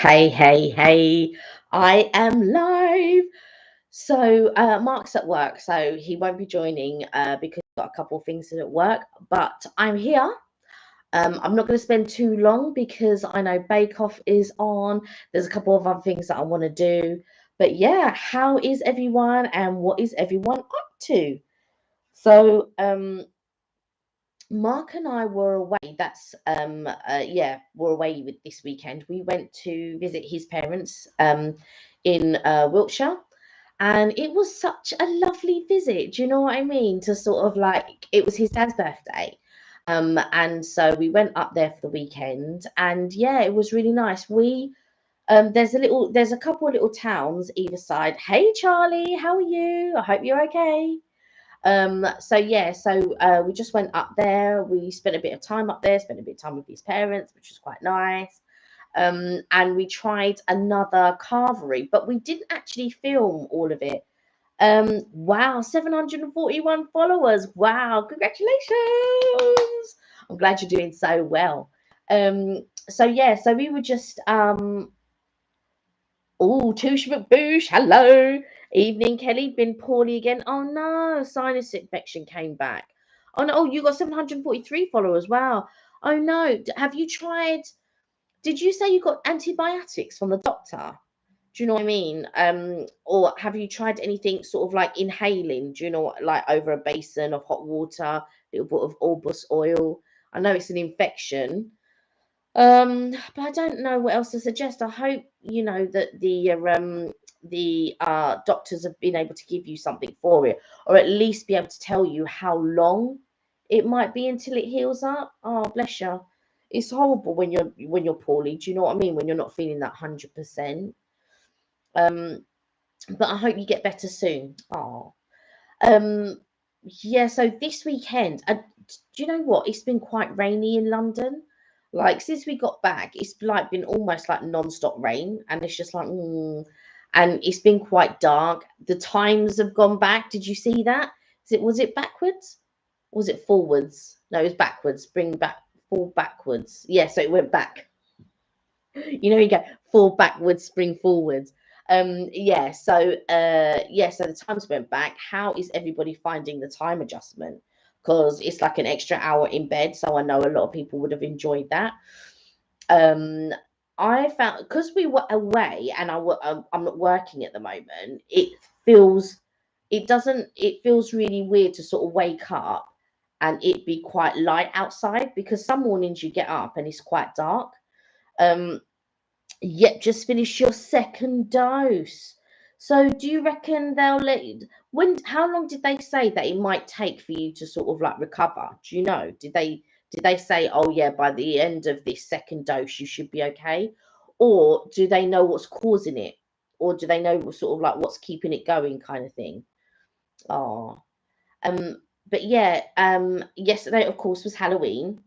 Hey, I am live. Mark's at work, so he won't be joining because he's got a couple of things at work, but I'm here. I'm not going to spend too long because I know Bake Off is on. There's a couple of other things that I want to do. But yeah, how is everyone and what is everyone up to? So, Mark and I were away. We're away with this weekend. We went to visit his parents in Wiltshire, and it was such a lovely visit. Do you know what I mean? To sort of like it was his dad's birthday. And so we went up there for the weekend, and yeah, it was really nice. There's a couple of little towns either side. Hey Charlie, how are you? I hope you're okay. We just went up there. We spent a bit of time up there, spent a bit of time with his parents, which was quite nice. And we tried another carvery, but we didn't actually film all of it. Wow, 741 followers. Wow, congratulations. I'm glad you're doing so well. So we were just Oh, Touche McBoosh, hello. Evening, Kelly. Been poorly again. Oh no, sinus infection came back. Oh no, you got 743 followers. Wow. Oh no, have you tried? Did you say you got antibiotics from the doctor? Do you know what I mean? Or have you tried anything sort of like inhaling? Do you know what, like over a basin of hot water, a little bit of albus oil? I know it's an infection, but I don't know what else to suggest. I hope you know that the doctors have been able to give you something for it, or at least be able to tell you how long it might be until it heals up. Oh, bless you. It's horrible when you're poorly. Do you know what I mean? When you're not feeling that 100%. Um, but I hope you get better soon. Oh, um, yeah. So this weekend, do you know what? It's been quite rainy in London. Like since we got back, it's like been almost like non-stop rain, and it's just like, and it's been quite dark. The times have gone back. Did you see that? Was it backwards? Or was it forwards? No, it was backwards. Bring back, fall backwards. Yeah, so it went back. You go fall backwards, spring forwards. So the times went back. How is everybody finding the time adjustment? Because it's like an extra hour in bed, so I know a lot of people would have enjoyed that. um I found, because we were away and I'm not working at the moment, feels it feels really weird to sort of wake up and it be quite light outside, because some mornings you get up and it's quite dark. um Yep, just finished your second dose. So do you reckon they'll how long did they say that it might take for you to sort of like recover? Do you know? Did they say, oh yeah, by the end of this second dose you should be okay? Or do they know what's causing it? Or do they know sort of like what's keeping it going kind of thing? Oh. But yeah, yesterday of course was Halloween.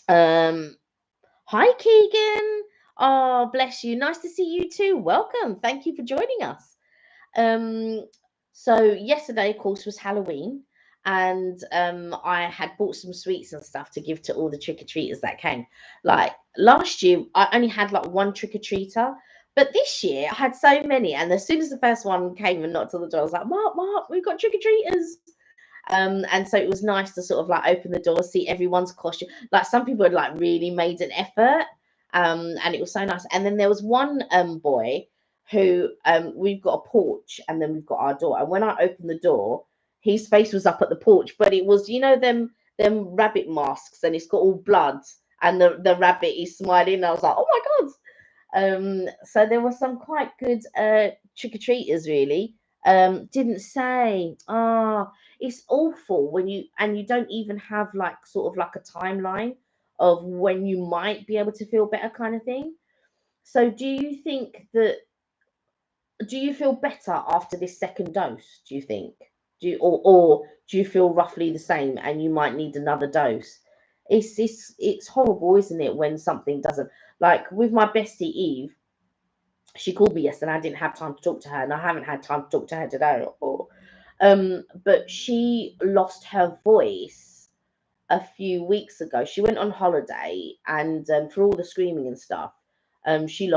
Um Hi, Keegan. Oh, bless you. Nice to see you too. Welcome. Thank you for joining us. Um, so yesterday, of course, was Halloween, and I had bought some sweets and stuff to give to all the trick-or-treaters that came. Like last year, I only had like one trick-or-treater, but this year I had so many. And as soon as the first one came and knocked on the door, I was like, Mark, we've got trick-or-treaters. And so it was nice to sort of like open the door, see everyone's costume. Like some people had like really made an effort, and it was so nice. And then there was one boy who, we've got a porch and then we've got our door. And when I opened the door, his face was up at the porch, but it was, them rabbit masks, and it's got all blood, and the rabbit is smiling. I was like, oh my god. So there were some quite good trick-or-treaters really. Didn't say. It's awful when you don't even have like sort of like a timeline of when you might be able to feel better kind of thing. So do you feel better after this second dose, do you think? Or do you feel roughly the same and you might need another dose? It's horrible, isn't it, when something doesn't, like with my bestie Eve. She called me yesterday and I didn't have time to talk to her, and I haven't had time to talk to her today. But she lost her voice a few weeks ago. She went on holiday, and for all the screaming and stuff, She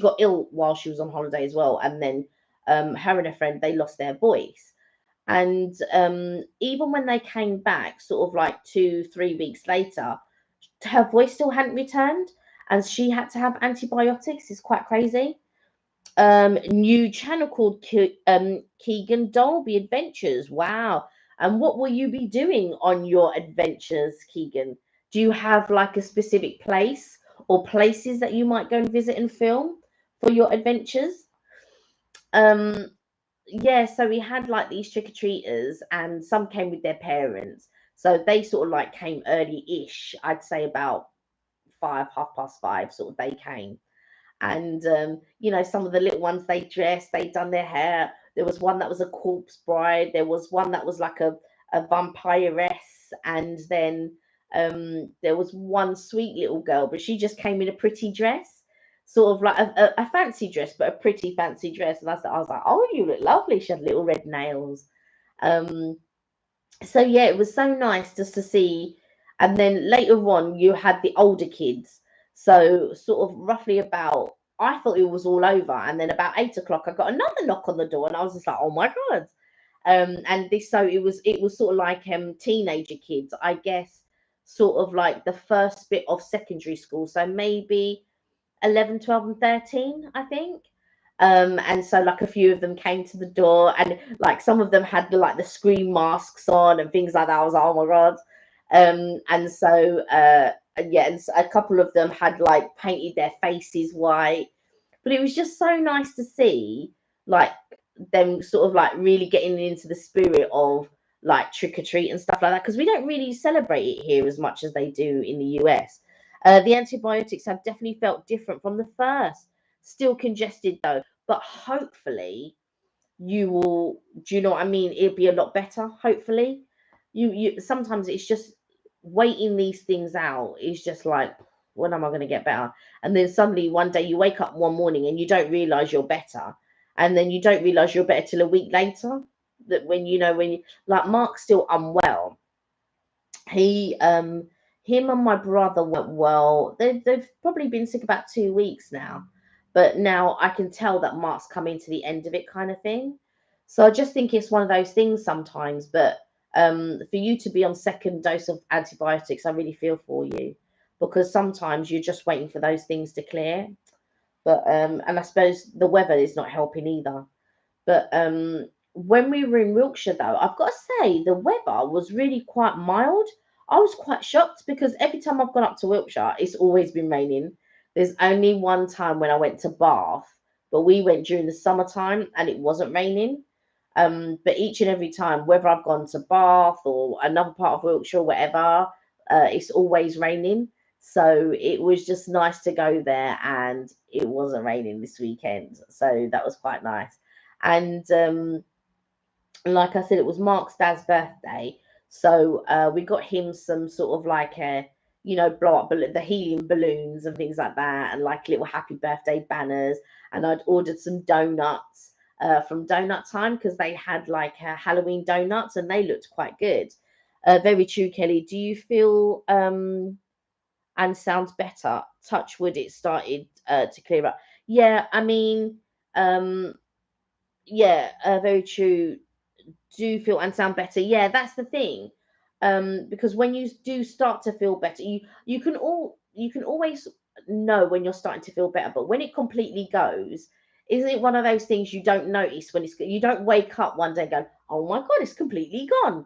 got ill while she was on holiday as well, and then her and her friend, they lost their voice. And even when they came back, sort of like 2, 3 weeks later, her voice still hadn't returned, and she had to have antibiotics. It's quite crazy. New channel called Keegan Dolby Adventures. Wow. And what will you be doing on your adventures, Keegan? Do you have like a specific place or places that you might go and visit and film for your adventures? Um, yeah, so we had like these trick-or-treaters, and some came with their parents. So they sort of like came early-ish, I'd say about 5, 5:30, sort of they came. And some of the little ones, they dressed, they done their hair. There was one that was a corpse bride, there was one that was like a vampiress, and then there was one sweet little girl, but she just came in a pretty dress, sort of like a fancy dress, but a pretty fancy dress. And I was like, oh, you look lovely. She had little red nails. um so yeah, it was so nice just to see. And then later on, you had the older kids. So sort of roughly about, I thought it was all over, and then about 8 o'clock, I got another knock on the door, and I was just like, oh my god. And this, so it was sort of like teenager kids, I guess, sort of like the first bit of secondary school. So maybe 11, 12, and 13, I think. And so like a few of them came to the door, and like some of them had like the scream masks on and things like that. I was like, oh my god. And so yeah, and so a couple of them had like painted their faces white. But it was just so nice to see, like, them sort of like really getting into the spirit of like trick or treat and stuff like that, because we don't really celebrate it here as much as they do in the US. The antibiotics have definitely felt different from the first. Still congested though, but hopefully you will. Do you know what I mean? It'll be a lot better. Hopefully, you sometimes it's just waiting these things out. Is just like, when am I going to get better? And then suddenly one day you wake up one morning and you don't realize you're better, and then you don't realize you're better till a week later. That when you, like, Mark's still unwell. He Him and my brother went well. They've probably been sick about 2 weeks now, but now I can tell that Mark's coming to the end of it, kind of thing. So I just think it's one of those things sometimes. But for you to be on second dose of antibiotics, I really feel for you, because sometimes you're just waiting for those things to clear. But and I suppose the weather is not helping either. But when we were in Wiltshire, though, I've got to say the weather was really quite mild. I was quite shocked, because every time I've gone up to Wiltshire, it's always been raining. There's only one time when I went to Bath, but we went during the summertime and it wasn't raining. But each and every time, whether I've gone to Bath or another part of Wiltshire, or whatever, it's always raining. So it was just nice to go there, and it wasn't raining this weekend. So that was quite nice. And like I said, it was Mark's dad's birthday, so we got him some sort of like blow up the helium balloons and things like that, and like little happy birthday banners. And I'd ordered some donuts from Donut Time, because they had like Halloween donuts, and they looked quite good. Very true, Kelly. Do you feel and sounds better? Touch wood, it started to clear up. Yeah, I mean, um, yeah, very true. Do feel and sound better. Yeah, that's the thing. Because when you do start to feel better, you can always know when you're starting to feel better. But when it completely goes, isn't it one of those things you don't notice when you don't wake up one day and go, oh my god, it's completely gone.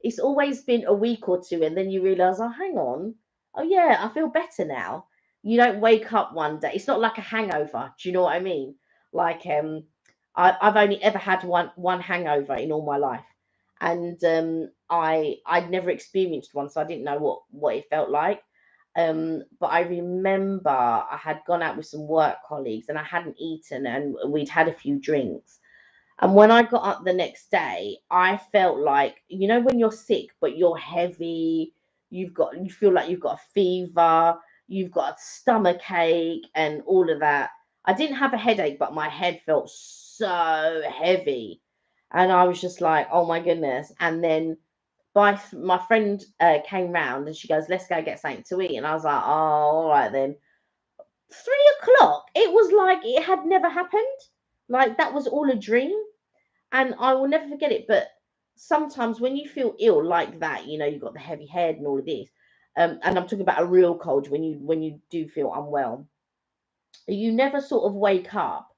It's always been a week or two, and then you realize, oh, hang on, oh yeah, I feel better now. You don't wake up one day. It's not like a hangover. Do you know what I mean? Like I've only ever had one hangover in all my life, and I'd never experienced one, so I didn't know what it felt like. But I remember I had gone out with some work colleagues, and I hadn't eaten, and we'd had a few drinks. And when I got up the next day, I felt like, when you're sick, but you're heavy, you feel like you've got a fever, you've got a stomach ache and all of that. I didn't have a headache, but my head felt so heavy. And I was just like, oh my goodness. And then my friend came round, and she goes, let's go get something to eat. And I was like, oh, all right then. 3 o'clock, it was like it had never happened. Like that was all a dream. And I will never forget it. But sometimes when you feel ill like that, you've got the heavy head and all of this. And I'm talking about a real cold when you do feel unwell. You never sort of wake up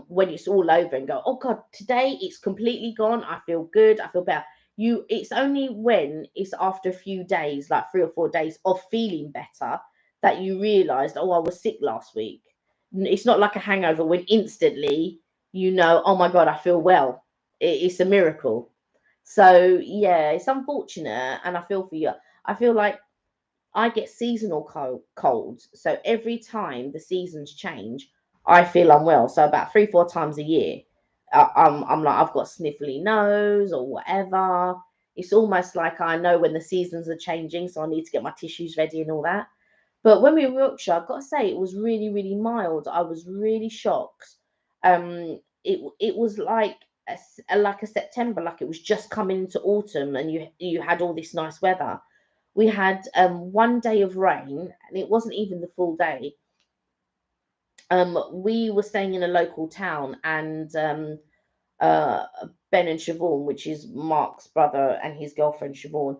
when it's all over and go, oh God, today it's completely gone. I feel good. I feel better. It's only when it's after a few days, like 3 or 4 days of feeling better, that you realized, oh, I was sick last week. It's not like a hangover when instantly oh my God, I feel well. It's a miracle. So yeah, it's unfortunate, and I feel for you. I feel like I get seasonal colds. So every time the seasons change, I feel unwell. So about 3, 4 times a year, I'm like, I've got sniffly nose or whatever. It's almost like I know when the seasons are changing, so I need to get my tissues ready and all that. But when we were in Wiltshire, I've got to say it was really, really mild. I was really shocked. It was like like a September, like it was just coming into autumn, and you had all this nice weather. We had one day of rain, and it wasn't even the full day. We were staying in a local town, and uh, Ben and Siobhan, which is Mark's brother and his girlfriend Siobhan,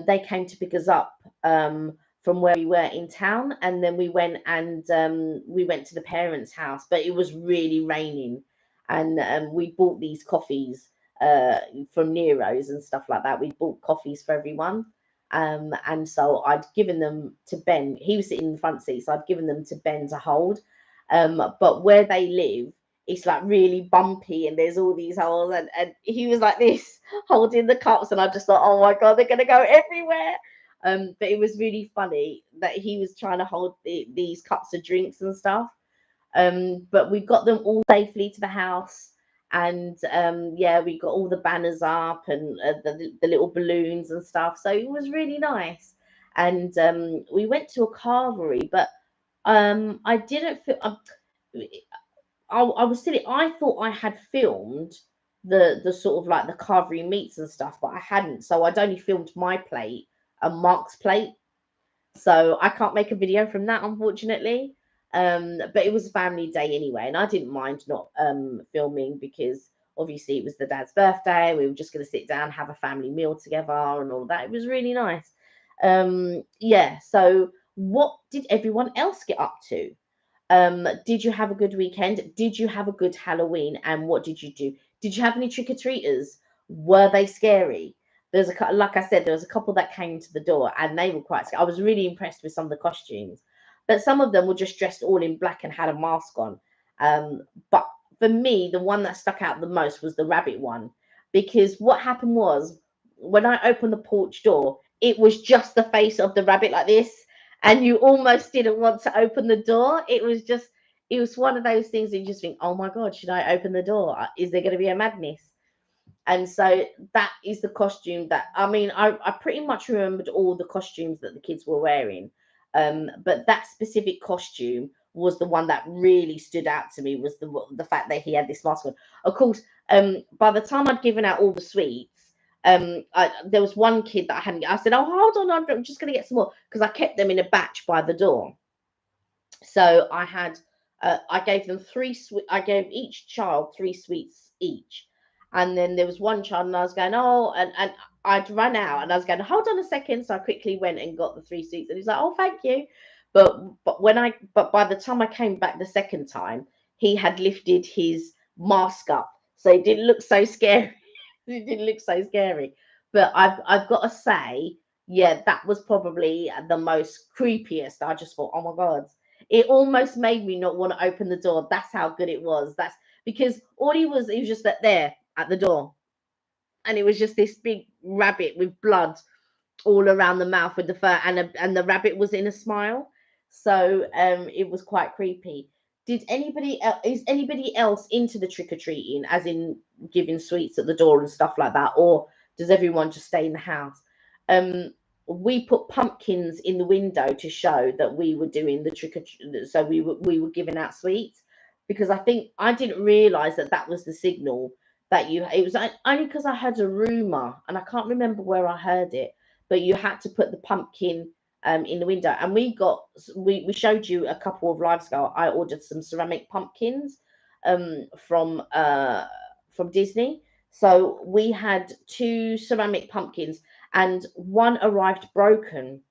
they came to pick us up from where we were in town, and then we went to the parents' house, but it was really raining, and we bought these coffees from Nero's and stuff like that. We bought coffees for everyone. And so I'd given them to Ben. He was sitting in the front seat, so I'd given them to Ben to hold. But where they live, it's like really bumpy and there's all these holes, and he was like this holding the cups, and I just thought, oh my God, they're gonna go everywhere. But it was really funny that he was trying to hold these cups of drinks and stuff. But we got them all safely to the house, and yeah, we got all the banners up and the little balloons and stuff, so it was really nice. And we went to a carvery, but I didn't feel I was silly. I thought I had filmed the sort of like the carvery meats and stuff, but I hadn't. So I'd only filmed my plate and Mark's plate. So I can't make a video from that, unfortunately. But it was a family day anyway, and I didn't mind not filming, because obviously it was the dad's birthday. We were just going to sit down, have a family meal together, and all that. It was really nice. Yeah. So what did everyone else get up to? Did you have a good weekend? Did you have a good Halloween? And what did you do? Did you have any trick or treaters? Were they scary? Like I said, there was a couple that came to the door, and they were quite scary. I was really impressed with some of the costumes, but some of them were just dressed all in black and had a mask on. But for me, the one that stuck out the most was the rabbit one, because what happened was, when I opened the porch door, it was just the face of the rabbit like this, and you almost didn't want to open the door. It was one of those things that you just think, oh my God, should I open the door? Is there going to be a madness? And so that is the costume that, I mean, I pretty much remembered all the costumes that the kids were wearing. But that specific costume was the one that really stood out to me, was the fact that he had this mask on. Of course, by the time I'd given out all the sweets, there was one kid that I hadn't. I said, "Oh, hold on, I'm just going to get some more," because I kept them in a batch by the door. So I gave them I gave each child 3 sweets each. And then there was one child, and I was going, oh, and I'd run out, and I was going, hold on a second. So I quickly went and got the 3 sweets, and he's like, oh, thank you. But by the time I came back the second time, he had lifted his mask up, so it didn't look so scary. It didn't look so scary. But I've got to say, yeah, that was probably the most creepiest. I just thought, oh my God, it almost made me not want to open the door. That's how good it was. That's because he was just there at the door. And it was just this big rabbit with blood all around the mouth with the fur, and the rabbit was in a smile. So it was quite creepy. Is anybody else into the trick or treating, as in giving sweets at the door and stuff like that, or does everyone just stay in the house? Um, we put pumpkins in the window to show that we were doing the trick or treat, so we were giving out sweets, because I think I didn't realize that that was the signal that you. It was only because I heard a rumor, and I can't remember where I heard it, but you had to put the pumpkin. in the window, and we showed you a couple of lives ago. I ordered some ceramic pumpkins um, from uh, from Disney. So we had two ceramic pumpkins, and one arrived broken.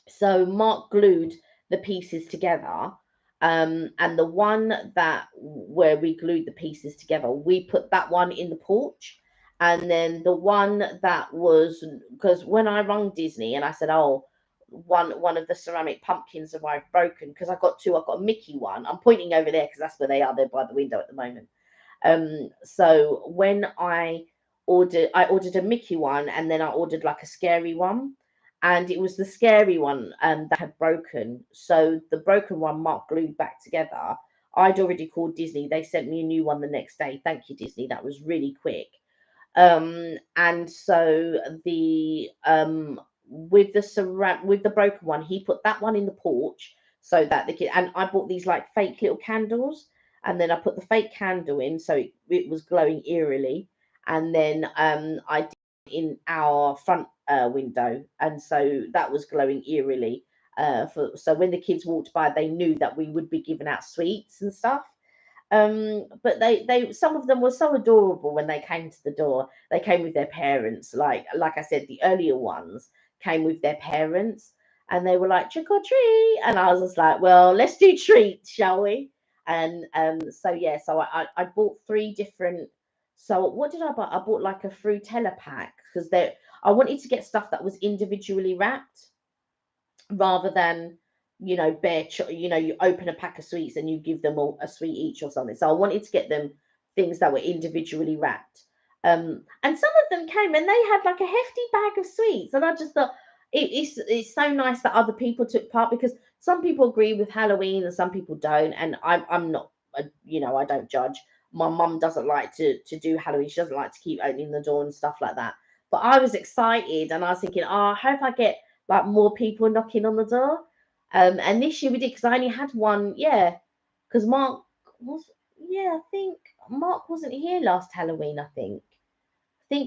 So Mark glued the pieces together. And the one that where we glued the pieces together, we put that one in the porch. And then the one that was, because when I rung Disney and I said, oh, one of the ceramic pumpkins arrived broken, because I got two. I got a Mickey one. I'm pointing over there because that's where they are. They're by the window at the moment. So when I ordered a Mickey one, and then I ordered like a scary one, and it was the scary one that had broken. So the broken one Mark glued back together. I'd already called Disney. They sent me a new one the next day. Thank you, Disney. That was really quick. And so the with the broken one, he put that one in the porch so that the kid, and I bought these like fake little candles, and then I put the fake candle in so it was glowing eerily, and then I did it in our front window, and so that was glowing eerily. So when the kids walked by, they knew that we would be giving out sweets and stuff. But they some of them were so adorable when they came to the door. They came with their parents, like I said, the earlier ones came with their parents, and they were like trick or treat, and I was just like, well, let's do treats, shall we? And so yeah, so I bought three different. So what did I buy? I bought like a Frutella pack, because I wanted to get stuff that was individually wrapped, rather than you open a pack of sweets and you give them all a sweet each or something. So I wanted to get them things that were individually wrapped. And some of them came and they had like a hefty bag of sweets, and I just thought it's so nice that other people took part, because some people agree with Halloween and some people don't, and I'm not I don't judge. My mum doesn't like to do Halloween. She doesn't like to keep opening the door and stuff like that. But I was excited, and I was thinking, oh, I hope I get like more people knocking on the door. And this year we did, because I only had one, yeah, because Mark was, yeah, I think Mark wasn't here last Halloween. I think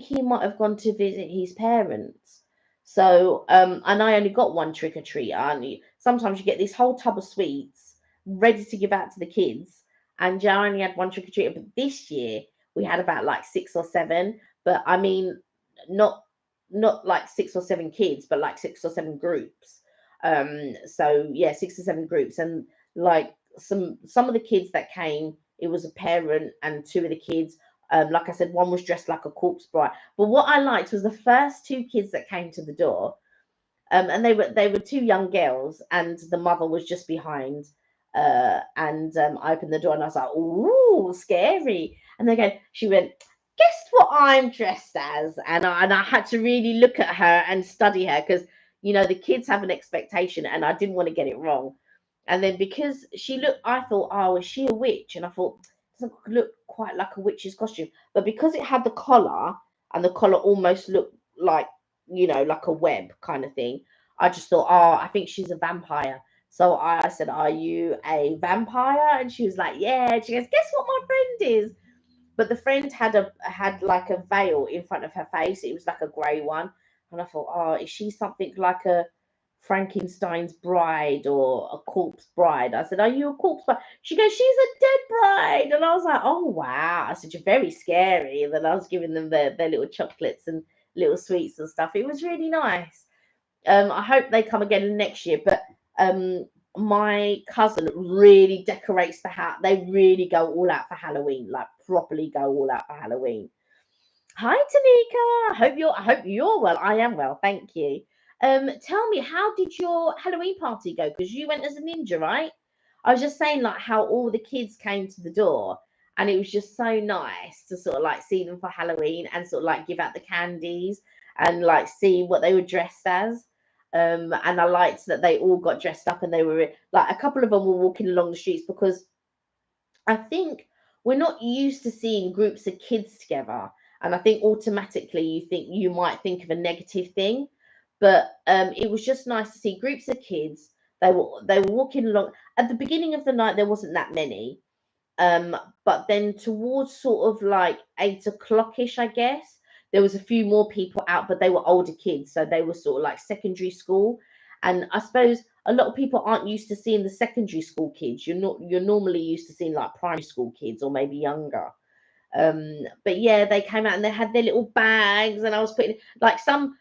he might have gone to visit his parents. So, and I only got one trick or treater. And sometimes you get this whole tub of sweets ready to give out to the kids, and I only had one trick or treater. But this year we had about like six or seven. But I mean, not not like six or seven kids, but like six or seven groups. So yeah, six or seven groups, and like some of the kids that came, it was a parent and two of the kids. Like I said, one was dressed like a corpse bride. But what I liked was the first two kids that came to the door, and they were two young girls, and the mother was just behind. And I opened the door and I was like, "Ooh, scary!" And they go, she went, "Guess what I'm dressed as?" And I had to really look at her and study her, because the kids have an expectation, and I didn't want to get it wrong. And then because she looked, I thought, "Oh, is she a witch?" And I thought, it doesn't look quite like a witch's costume, but because it had the collar, and the collar almost looked like like a web kind of thing, I just thought, oh, I think she's a vampire. So I said, "Are you a vampire?" And she was like, "Yeah." And she goes, "Guess what my friend is?" But the friend had like a veil in front of her face. It was like a grey one. And I thought, oh, is she something like a Frankenstein's bride or a corpse bride? I said, "Are you a corpse bride?" She goes, "She's a dead bride." And I was like, "Oh wow." I said, "You're very scary." And then I was giving them their little chocolates and little sweets and stuff. It was really nice. I hope they come again next year. But um, my cousin really decorates the house. They really go all out for Halloween, like properly go all out for Halloween. Hi, Tanika. I hope you're well. I am well, thank you. Tell me, how did your Halloween party go? Because you went as a ninja, right? I was just saying, like, how all the kids came to the door, and it was just so nice to sort of like see them for Halloween, and sort of like give out the candies, and like see what they were dressed as. And I liked that they all got dressed up, and they were like, a couple of them were walking along the streets, because I think we're not used to seeing groups of kids together, and I think automatically you might think of a negative thing, but it was just nice to see groups of kids. They were walking along. At the beginning of the night, there wasn't that many, um, but then towards sort of like 8 o'clock-ish, I guess, there was a few more people out, but they were older kids, so they were sort of like secondary school. And I suppose a lot of people aren't used to seeing the secondary school kids. You're normally used to seeing like primary school kids or maybe younger. But yeah, they came out and they had their little bags, and I was putting like some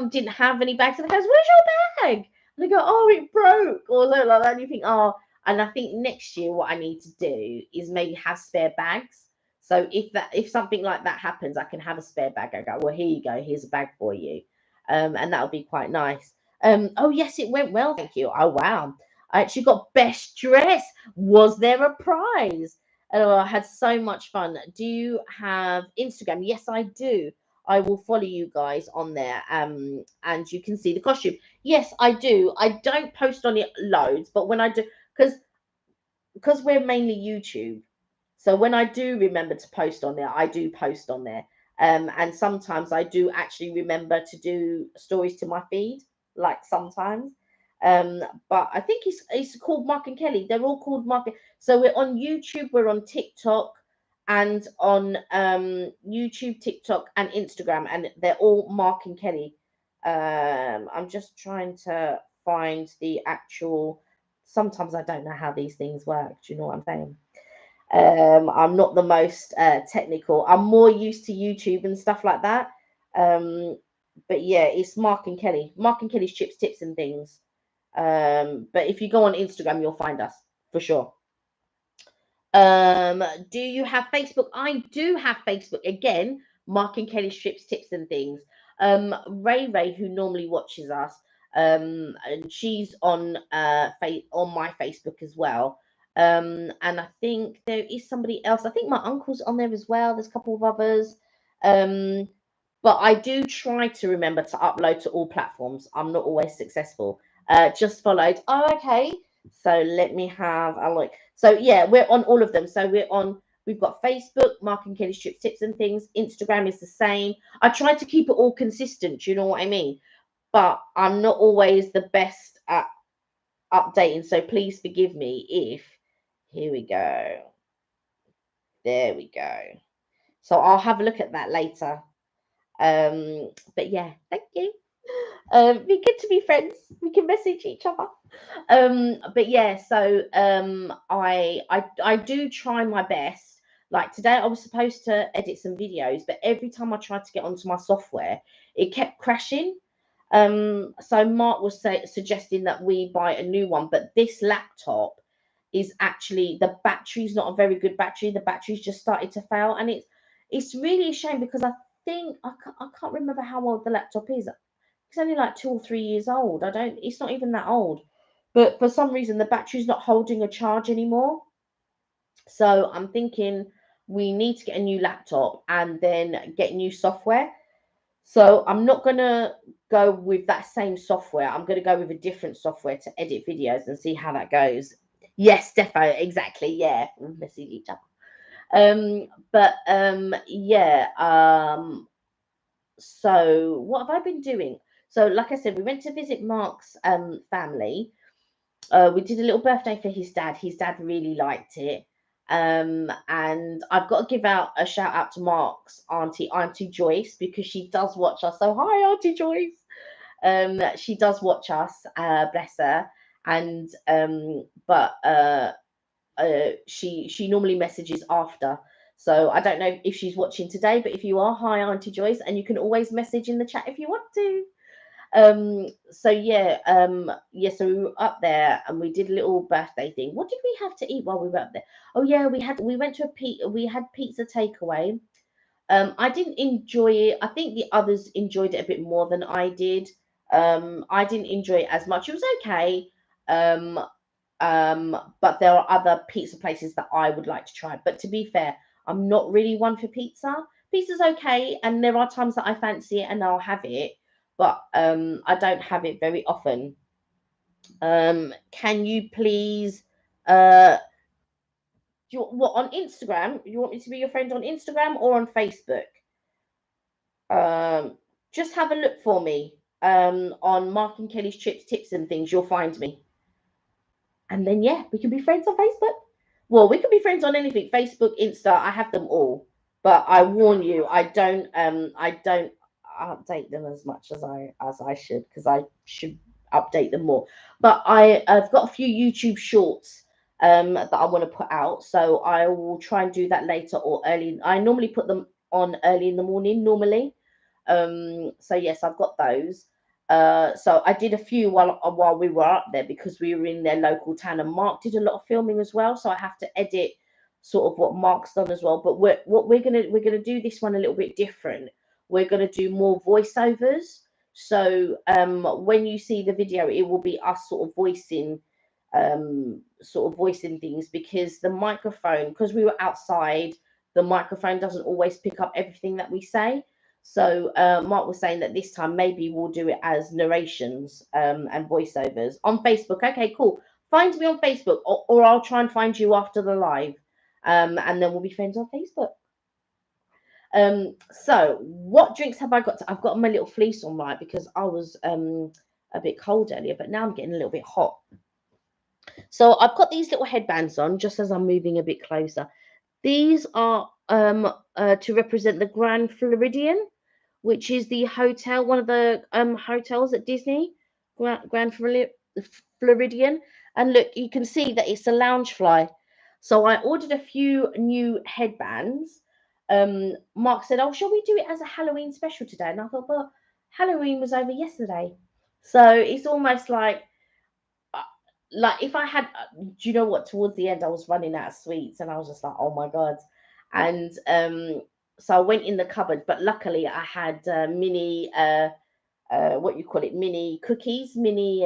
didn't have any bags, and I goes, "Where's your bag?" And they go, "Oh, it broke," or something like that. And you think, "Oh," and I think next year what I need to do is maybe have spare bags. So if something like that happens, I can have a spare bag. I go, "Well, here you go. Here's a bag for you," and that'll be quite nice. Oh yes, it went well, thank you. Oh wow, I actually got best dress. Was there a prize? Oh, I had so much fun. Do you have Instagram? Yes, I do. I will follow you guys on there. And you can see the costume. Yes, I do. I don't post on it loads, but when I do, because we're mainly YouTube. So when I do remember to post on there, I do post on there. And sometimes I do actually remember to do stories to my feed, like sometimes. Um, but I think it's called Mark and Kelly. They're all called Mark. So we're on YouTube, we're on TikTok, and on YouTube, TikTok, and Instagram, and they're all Mark and Kelly. I'm just trying to find the actual. Sometimes I don't know how these things work. Do you know what I'm saying? I'm not the most technical. I'm more used to YouTube and stuff like that. Um, but yeah, it's Mark and Kelly. Mark and Kelly's chips, tips, and things. But if you go on Instagram, you'll find us for sure. Do you have Facebook? I do have Facebook again. Mark and Kelly strips, tips, and things. Ray, who normally watches us, and she's on on my Facebook as well. And I think there is somebody else. I think my uncle's on there as well. There's a couple of others. Um, but I do try to remember to upload to all platforms. I'm not always successful. Just followed. Oh, okay. So let me have a look. So yeah, we're on all of them. So we've got Facebook, Mark and Kelly Strips, Tips and Things. Instagram is the same. I try to keep it all consistent, you know what I mean? But I'm not always the best at updating. So please forgive me if here we go. There we go. So I'll have a look at that later. But yeah, thank you. Be good to be friends. We can message each other. But yeah, so I do try my best. Like today, I was supposed to edit some videos, but every time I tried to get onto my software, it kept crashing. So Mark was suggesting that we buy a new one, but this laptop is actually the battery's not a very good battery. The battery's just started to fail, and it's really a shame because I think I can't remember how old the laptop is. It's only like 2 or 3 years old. I don't. It's not even that old, but for some reason the battery's not holding a charge anymore. So I'm thinking we need to get a new laptop and then get new software. So I'm not gonna go with that same software. I'm gonna go with a different software to edit videos and see how that goes. Yes, defo, exactly. Yeah, we'll message each other. But yeah. So what have I been doing? So like I said, we went to visit Mark's family. We did a little birthday for his dad. His dad really liked it. And I've got to give out a shout out to Mark's Auntie Joyce, because she does watch us. So hi, Auntie Joyce. She does watch us, bless her. And but she normally messages after. So I don't know if she's watching today, but if you are, hi Auntie Joyce, and you can always message in the chat if you want to. So yeah, yeah, so we were up there and we did a little birthday thing. What did we have to eat while we were up there? Oh yeah, we went to we had pizza takeaway. I didn't enjoy it. I think the others enjoyed it a bit more than I did. I didn't enjoy it as much. It was okay. Um, but there are other pizza places that I would like to try. But to be fair, I'm not really one for pizza. Pizza's okay, and there are times that I fancy it and I'll have it, but I don't have it very often. Can you please what on Instagram? You want me to be your friend on Instagram or on Facebook? Um, just have a look for me on Mark and Kelly's Chips, Tips and Things. You'll find me. And then yeah, we can be friends on Facebook. Well, we can be friends on anything. Facebook, Insta, I have them all. But I warn you, I don't update them as much as I should, because I should update them more. But I've got a few YouTube shorts that I want to put out, so I will try and do that later or early. I normally put them on early in the morning normally. So yes, I've got those. So I did a few while we were up there because we were in their local town, and Mark did a lot of filming as well. So I have to edit sort of what Mark's done as well. But we're gonna do this one a little bit different. We're gonna do more voiceovers. So when you see the video, it will be us sort of voicing things, because the microphone, because we were outside, the microphone doesn't always pick up everything that we say. So Mark was saying that this time maybe we'll do it as narrations and voiceovers on Facebook. Okay, cool. Find me on Facebook, or I'll try and find you after the live, and then we'll be friends on Facebook. So what drinks have I got? I've got my little fleece on, right, because I was a bit cold earlier, but now I'm getting a little bit hot. So I've got these little headbands on just as I'm moving a bit closer. These are to represent the Grand Floridian, which is the hotel, one of the hotels at Disney, Floridian. And look, you can see that it's a lounge fly. So I ordered a few new headbands. Mark said, "Oh, shall we do it as a Halloween special today?" And I thought, well, Halloween was over yesterday, so it's almost uh, like if I had, do you know what? Towards the end, I was running out of sweets, and I was just like, "Oh my god!" And so I went in the cupboard, but luckily I had mini, what you call it, mini cookies, mini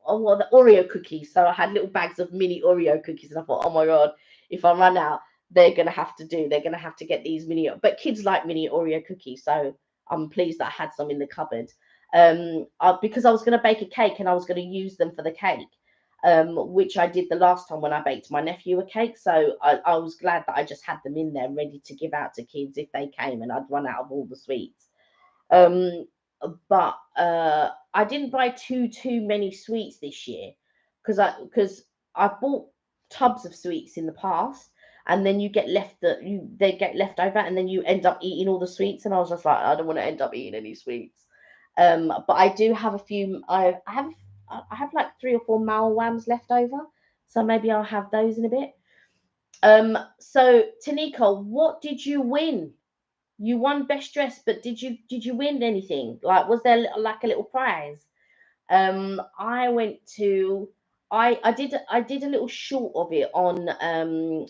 oh well, the Oreo cookies. So I had little bags of mini Oreo cookies, and I thought, oh my god, if I run out, they're gonna have to get these mini. But kids like mini Oreo cookies, so I'm pleased that I had some in the cupboard. Because I was gonna bake a cake and I was gonna use them for the cake. Which I did the last time when I baked my nephew a cake. So I was glad that I just had them in there ready to give out to kids if they came and I'd run out of all the sweets. Um, but I didn't buy too many sweets this year, because I bought tubs of sweets in the past, and then they get left over, and then you end up eating all the sweets, and I was just like, I don't want to end up eating any sweets. But I do have a few. I have like 3 or 4 malwams left over, so maybe I'll have those in a bit. So Tanika, what did you win? You won best dress, but did you win anything? Like, was there like a little prize? I went to I did a little short of it on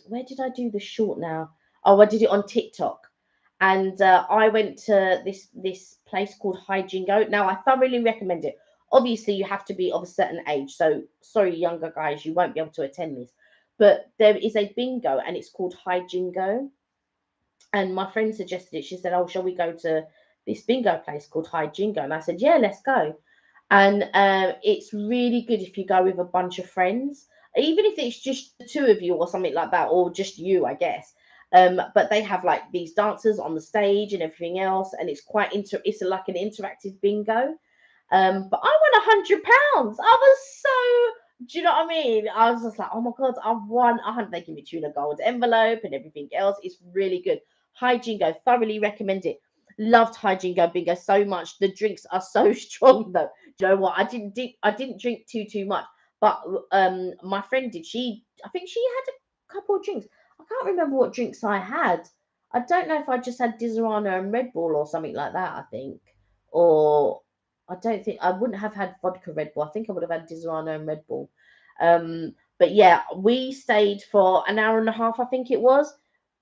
where did I do the short now? Oh, I did it on TikTok, and I went to this place called High Jingo. Now I thoroughly recommend it. Obviously, you have to be of a certain age, so sorry, younger guys, you won't be able to attend this. But there is a bingo, and it's called High Jingo, and my friend suggested it. She said, "Oh, shall we go to this bingo place called High Jingo?" And I said, "Yeah, let's go." And it's really good if you go with a bunch of friends, even if it's just the two of you or something like that, or just you, I guess. But they have like these dancers on the stage and everything else, and it's quite it's like an interactive bingo. But I won £100. I was so, do you know what I mean? I was just like, oh my god, I've won. I had They give me you in a gold envelope and everything else. It's really good. High Jingo, thoroughly recommend it. Loved High Jingo Bingo so much. The drinks are so strong though. Do you know what? I didn't drink too much, but my friend did. I think she had a couple of drinks. I can't remember what drinks I had. I don't know if I just had Disaronno and Red Bull or something like that. I think, or I don't think I wouldn't have had vodka Red Bull. I think I would have had Disaronno and Red Bull. But yeah, we stayed for an hour and a half. I think it was.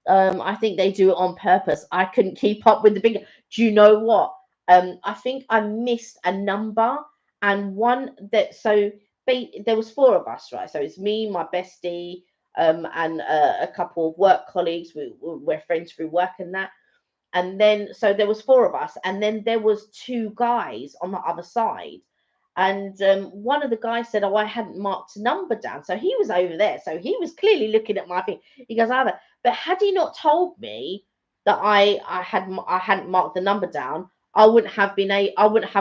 I think they do it on purpose. I couldn't keep up with the big. Do you know what? I think I missed a number, and one that so there was four of us, right? So it's me, my bestie, and a couple of work colleagues. We're friends through work and that. And then so there was four of us, and then there was two guys on the other side. And one of the guys said, "Oh, I hadn't marked a number down." So he was over there, so he was clearly looking at my thing. He goes, "Either," but had he not told me that I hadn't marked the number down, I wouldn't have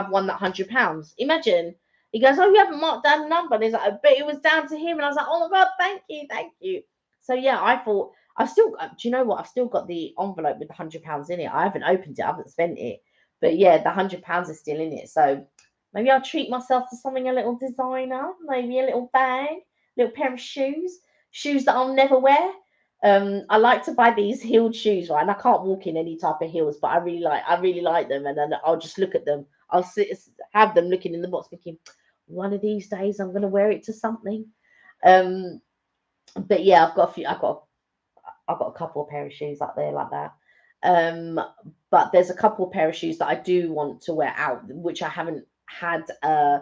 won that £100. Imagine. He goes, "Oh, you haven't marked down the number," and he's like, "But it was down to him," and I was like, "Oh my god, thank you." So yeah, I thought I've still, do you know what? I've still got the envelope with the £100 in it. I haven't opened it. I haven't spent it. But yeah, the £100 is still in it. So maybe I'll treat myself to something a little designer, maybe a little bag, little pair of shoes that I'll never wear. I like to buy these heeled shoes, right? And I can't walk in any type of heels, but I really like them. And then I'll just look at them. I'll have them looking in the box, thinking, one of these days I'm gonna wear it to something. Um, but yeah, I've got a couple of pair of shoes up there like that. Um, but there's a couple of pair of shoes that I do want to wear out, which I haven't had a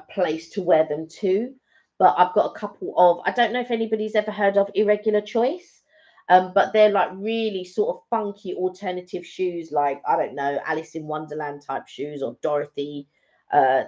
place to wear them to. But I've got a couple of, I don't know if anybody's ever heard of Irregular Choice, but they're like really sort of funky alternative shoes, like, I don't know, Alice in Wonderland type shoes or Dorothy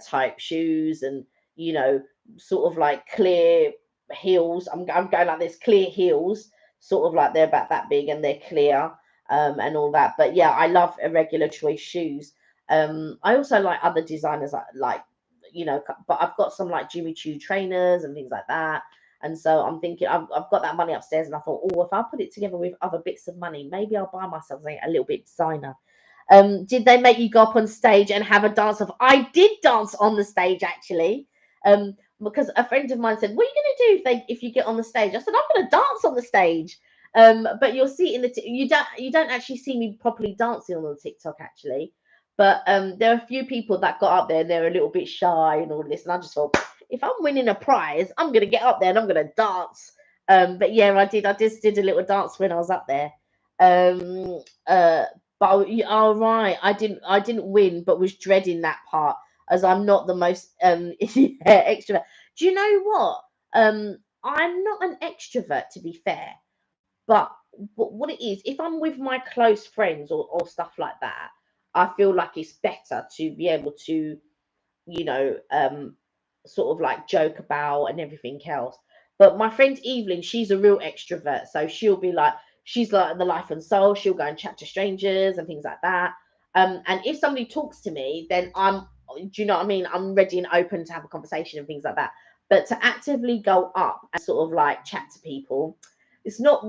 type shoes, and, you know, sort of like clear heels. I'm going like this, clear heels, sort of like they're about that big and they're clear, and all that. But yeah, I love Irregular Choice shoes. I also like other designers like, you know, but I've got some like Jimmy Choo trainers and things like that. And so I'm thinking, I've got that money upstairs, and I thought, oh, if I put it together with other bits of money, maybe I'll buy myself something a little bit designer. Did they make you go up on stage and have a dance off? I did dance on the stage actually. Because a friend of mine said, "What are you going to do if you get on the stage?" I said, "I'm going to dance on the stage." But you'll see in the you don't actually see me properly dancing on the TikTok actually. But there are a few people that got up there and they're a little bit shy and all this, and I just thought, if I'm winning a prize, I'm going to get up there and I'm going to dance. But yeah, I did. I just did a little dance when I was up there. Um, uh, all right, I didn't win, but was dreading that part, as I'm not the most yeah, extrovert. Do you know what? I'm not an extrovert, to be fair, but what it is, if I'm with my close friends or stuff like that, I feel like it's better to be able to, you know, sort of like joke about and everything else. But my friend Evelyn, she's a real extrovert, so she'll be like, she's like the life and soul. She'll go and chat to strangers and things like that. And if somebody talks to me, then do you know what I mean? I'm ready and open to have a conversation and things like that. But to actively go up and sort of like chat to people, it's not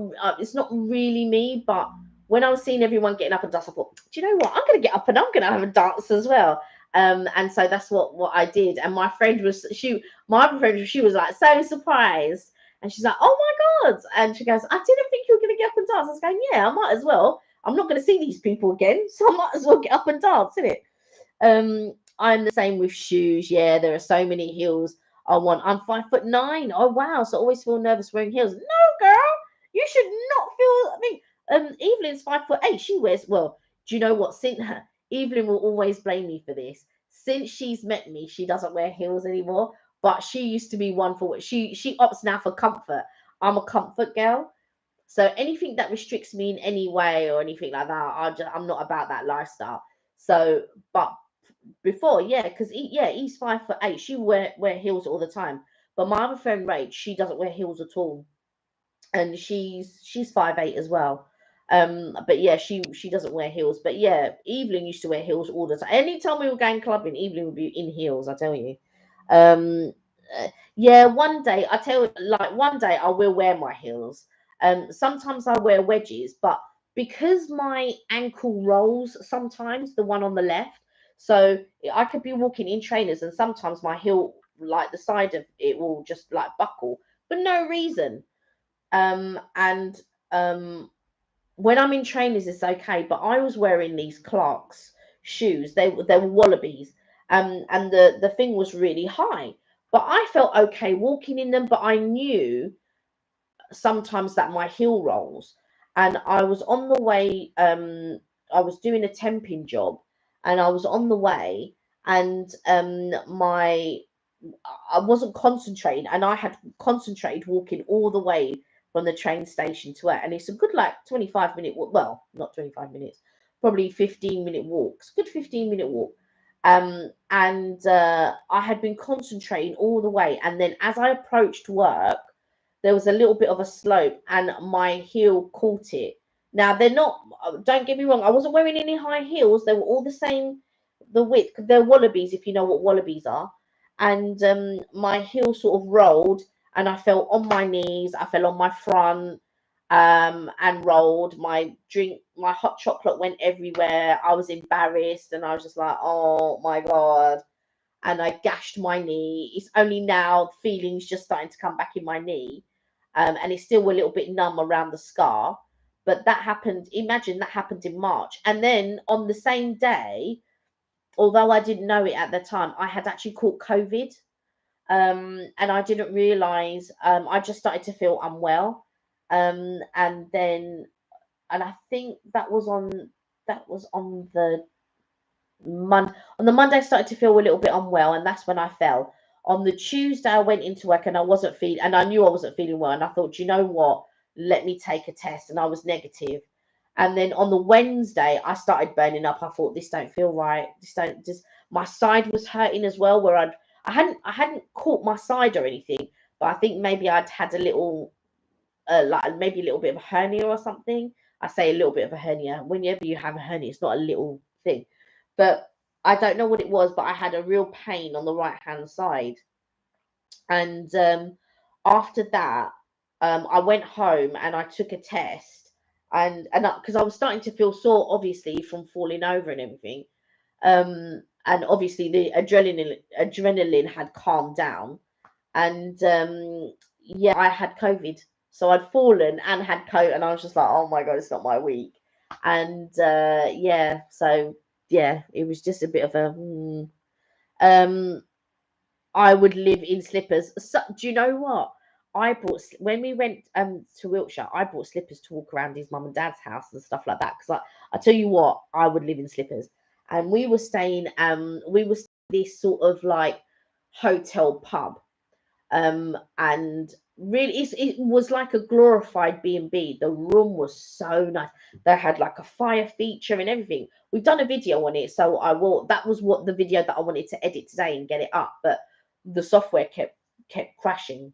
really me. But when I was seeing everyone getting up and dance, I thought, do you know what? I'm going to get up and I'm going to have a dance as well. And so that's what I did. And my other friend, she was like so surprised, and she's like, "Oh my god!" And she goes, "I didn't think you were going to get up and dance." I was going, "Yeah, I might as well. I'm not going to see these people again, so I might as well get up and dance, innit?" I'm the same with shoes. Yeah, there are so many heels I want. I'm 5'9". Oh wow, so I always feel nervous wearing heels. No, girl, you should not feel. I mean, Evelyn's 5'8". She wears well. Do you know what? Since Evelyn will always blame me for this. Since she's met me, she doesn't wear heels anymore. But she used to be one for what she opts now for comfort. I'm a comfort girl. So anything that restricts me in any way or anything like that, I'm not about that lifestyle. So, but before, yeah, because he's 5'8". She wear heels all the time. But my other friend Rach, she doesn't wear heels at all, and she's 5'8" as well. But yeah, she doesn't wear heels. But yeah, Evelyn used to wear heels all the time. Anytime we were going clubbing, Evelyn would be in heels, I tell you. Um, yeah, one day I tell you, like one day I will wear my heels. Sometimes I wear wedges, but because my ankle rolls sometimes, the one on the left, so I could be walking in trainers and sometimes my heel, like the side of it, will just like buckle for no reason. And when I'm in trainers, it's okay. But I was wearing these Clarks shoes. They were Wallabies, and the thing was really high. But I felt okay walking in them. But I knew sometimes that my heel rolls, and I was on the way. I was doing a temping job, and I was on the way, and my I wasn't concentrating, and I had concentrated walking all the way from the train station to it, and it's a good like 25-minute walk. Well, not 25 minutes, probably 15-minute walks. Good 15-minute walk. And I had been concentrating all the way, and then as I approached work, there was a little bit of a slope, and my heel caught it. Now they're not. Don't get me wrong. I wasn't wearing any high heels. They were all the same, the width. They're wallabies, if you know what wallabies are. And my heel sort of rolled, and I fell on my knees. I fell on my front, and rolled. My drink, my hot chocolate went everywhere. I was embarrassed and I was just like, oh my God. And I gashed my knee. It's only now feelings just starting to come back in my knee. And it's still a little bit numb around the scar. But that happened, imagine that happened in March. And then on the same day, although I didn't know it at the time, I had actually caught COVID. And I didn't realize, I just started to feel unwell. And then, and I think that was on the on the Monday, I started to feel a little bit unwell, and that's when I fell. On the Tuesday, I went into work and I wasn't feeling, and I knew I wasn't feeling well. And I thought, you know what? Let me take a test, and I was negative. And then on the Wednesday, I started burning up. I thought, this don't feel right. This don't just. My side was hurting as well, where I hadn't caught my side or anything, but I think maybe I'd had a little like maybe a little bit of a hernia or something. I say a little bit of a hernia. Whenever you have a hernia, it's not a little thing. But I don't know what it was, but I had a real pain on the right hand side. And after that, I went home and I took a test, and because I was starting to feel sore, obviously from falling over and everything. And obviously the adrenaline had calmed down, and yeah, I had COVID. So I'd fallen and had COVID, and I was just like, oh my God, it's not my week. And yeah, so yeah, it was just a bit of a. Um, I would live in slippers. So, do you know what? I bought when we went to Wiltshire. I bought slippers to walk around his mum and dad's house and stuff like that. Because I tell you what, I would live in slippers. And we were staying this sort of like hotel pub, and really it was like a glorified B&B. The room was so nice. They had like a fire feature and everything. We've done a video on it, so I will that was what the video that I wanted to edit today and get it up, but the software kept crashing.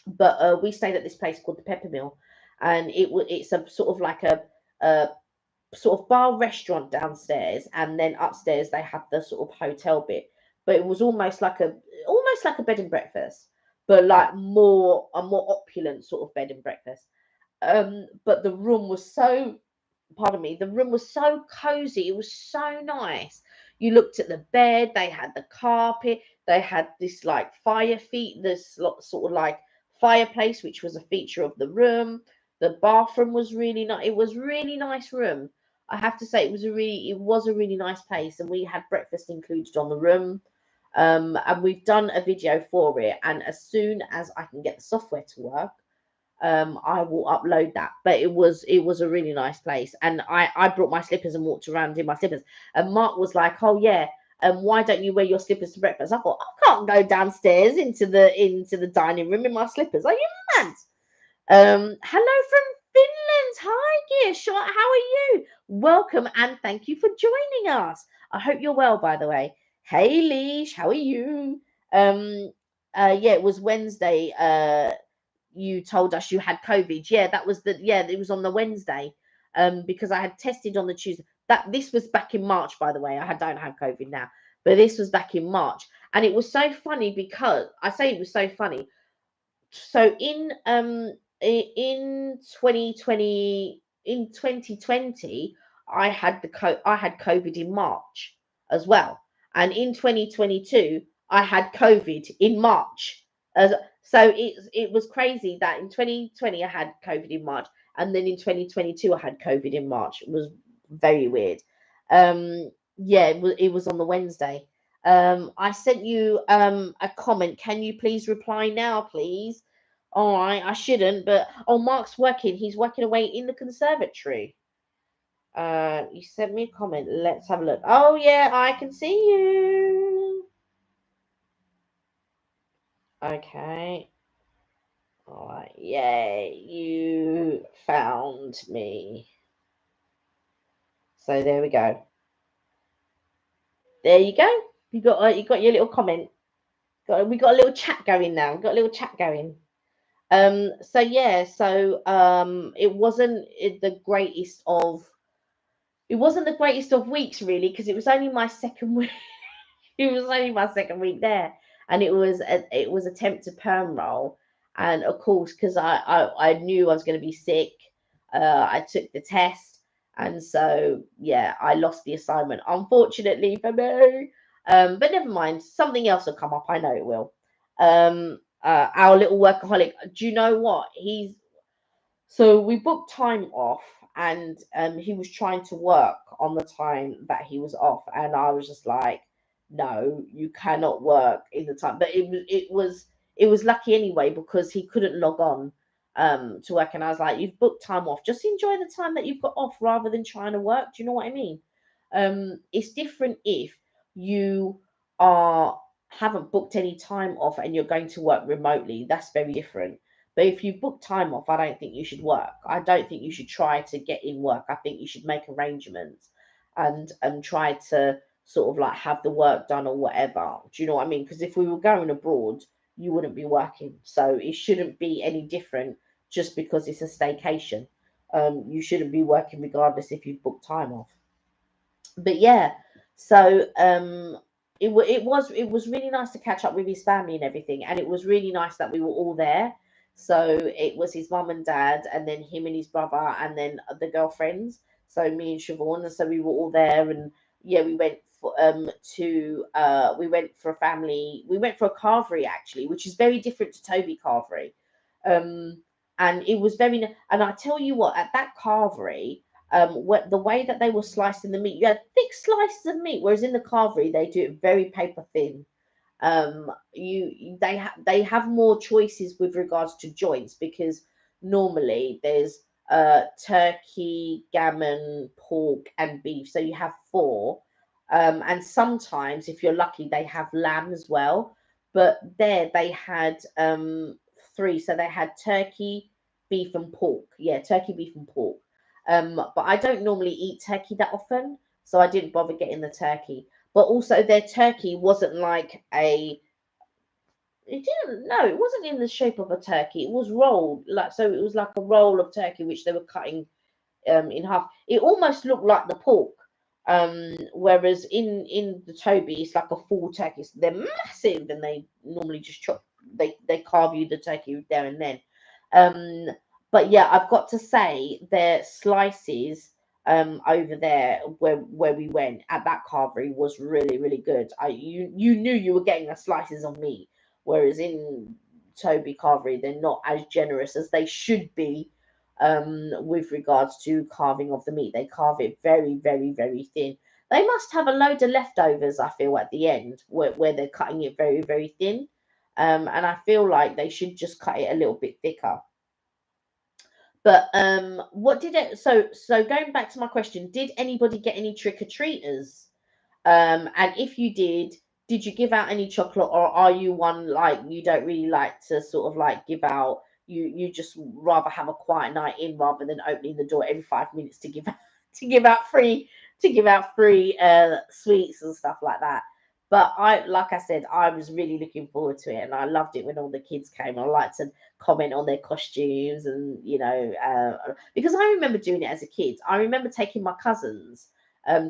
But we stayed at this place called the Pepper Mill, and it's a sort of like a sort of bar restaurant downstairs, and then upstairs they have the sort of hotel bit. But it was almost like a bed and breakfast, but like more opulent sort of bed and breakfast. But the room was so, pardon me, the room was so cozy. It was so nice. You looked at the bed, they had the carpet, they had this like fire feet, this sort of like fireplace, which was a feature of the room. The bathroom was really nice. It was really nice room. I have to say it was a really nice place, and we had breakfast included on the room. And we've done a video for it, and as soon as I can get the software to work, I will upload that. But it was a really nice place, and I brought my slippers and walked around in my slippers. And Mark was like, "Oh yeah, why don't you wear your slippers to breakfast?" I thought, I can't go downstairs into the dining room in my slippers. Are you mad? Hello from Finland. Hi, Gish. How are you? Welcome and thank you for joining us. I hope you're well, by the way. Hey, Leash. How are you? Um, yeah, it was Wednesday. You told us you had COVID. Yeah, it was on the Wednesday. Because I had tested on the Tuesday. This was back in March, by the way. Don't have COVID now, but this was back in March, and it was so funny because I say it was so funny. So in 2020, I had COVID in March as well, and in 2022 I had COVID in March. As so it was crazy that in 2020 I had COVID in March, and then in 2022 I had COVID in March. It was very weird. Yeah, it was on the Wednesday. I sent you a comment. Can you please reply now, please? All right, I shouldn't, but oh, Mark's working. He's working away in the conservatory. You sent me a comment. Let's have a look. Oh yeah, I can see you. Okay. All right. Yay, you found me. So there we go. There you go. You got your little comment. We got a little chat going now. We got a little chat going. So yeah, so it wasn't the greatest of weeks really, because it was only my second week. It was only my second week there, and it was a temp to perm role, And of course, because I knew I was going to be sick, I took the test. And so, yeah, I lost the assignment, unfortunately for me. But never mind, something else will come up. I know it will. Our little workaholic, do you know what? So we booked time off, and he was trying to work on the time that he was off, and I was just like, "No, you cannot work in the time." But it was lucky anyway because he couldn't log on to work, and I was like, "You've booked time off. Just enjoy the time that you've got off rather than trying to work." Do you know what I mean? It's different if you are haven't booked any time off and you're going to work remotely. That's very different. But if you book time off, I don't think you should work. I don't think you should try to get in work. I think you should make arrangements and try to sort of like have the work done or whatever. Do you know what I mean? Because if we were going abroad, you wouldn't be working. So it shouldn't be any different just because it's a staycation. You shouldn't be working regardless if you've booked time off. But yeah, so it was really nice to catch up with his family and everything, and it was really nice that we were all there. So it was his mum and dad, and then him and his brother, and then the girlfriends. So me and Siobhan, and so we were all there, and yeah, we went for a family, we went for a carvery actually, which is very different to Toby carvery. Um, and it was and I tell you what, at that carvery, what the way that they were slicing the meat, you had thick slices of meat, whereas in the carvery they do it very paper thin. They have more choices with regards to joints because normally there's turkey, gammon, pork, and beef, so you have four. And sometimes, if you're lucky, they have lamb as well. But there they had three, so they had turkey, beef, and pork. Yeah, turkey, beef, and pork. But I don't normally eat turkey that often, so I didn't bother getting the turkey. But also their turkey wasn't like it wasn't in the shape of a turkey. It was rolled, like, so it was like a roll of turkey which they were cutting in half. It almost looked like the pork. Whereas in the Toby, it's like a full turkey. So they're massive, and they normally just they carve you the turkey there and then. Um, but yeah, I've got to say their slices over there where we went at that carvery was really really good. You knew you were getting the slices of meat, whereas in Toby carvery they're not as generous as they should be with regards to carving of the meat. They carve it very, very, very thin. They must have a load of leftovers, I feel, at the end where they're cutting it very, very thin. And I feel like they should just cut it a little bit thicker. But what did it? So going back to my question, did anybody get any trick or treaters? And if you did you give out any chocolate, or are you one like you don't really like to sort of like give out? You just rather have a quiet night in rather than opening the door every 5 minutes to give to give out free sweets and stuff like that. But like I said, I was really looking forward to it, and I loved it when all the kids came. I liked to comment on their costumes, and because I remember doing it as a kid. I remember taking my cousins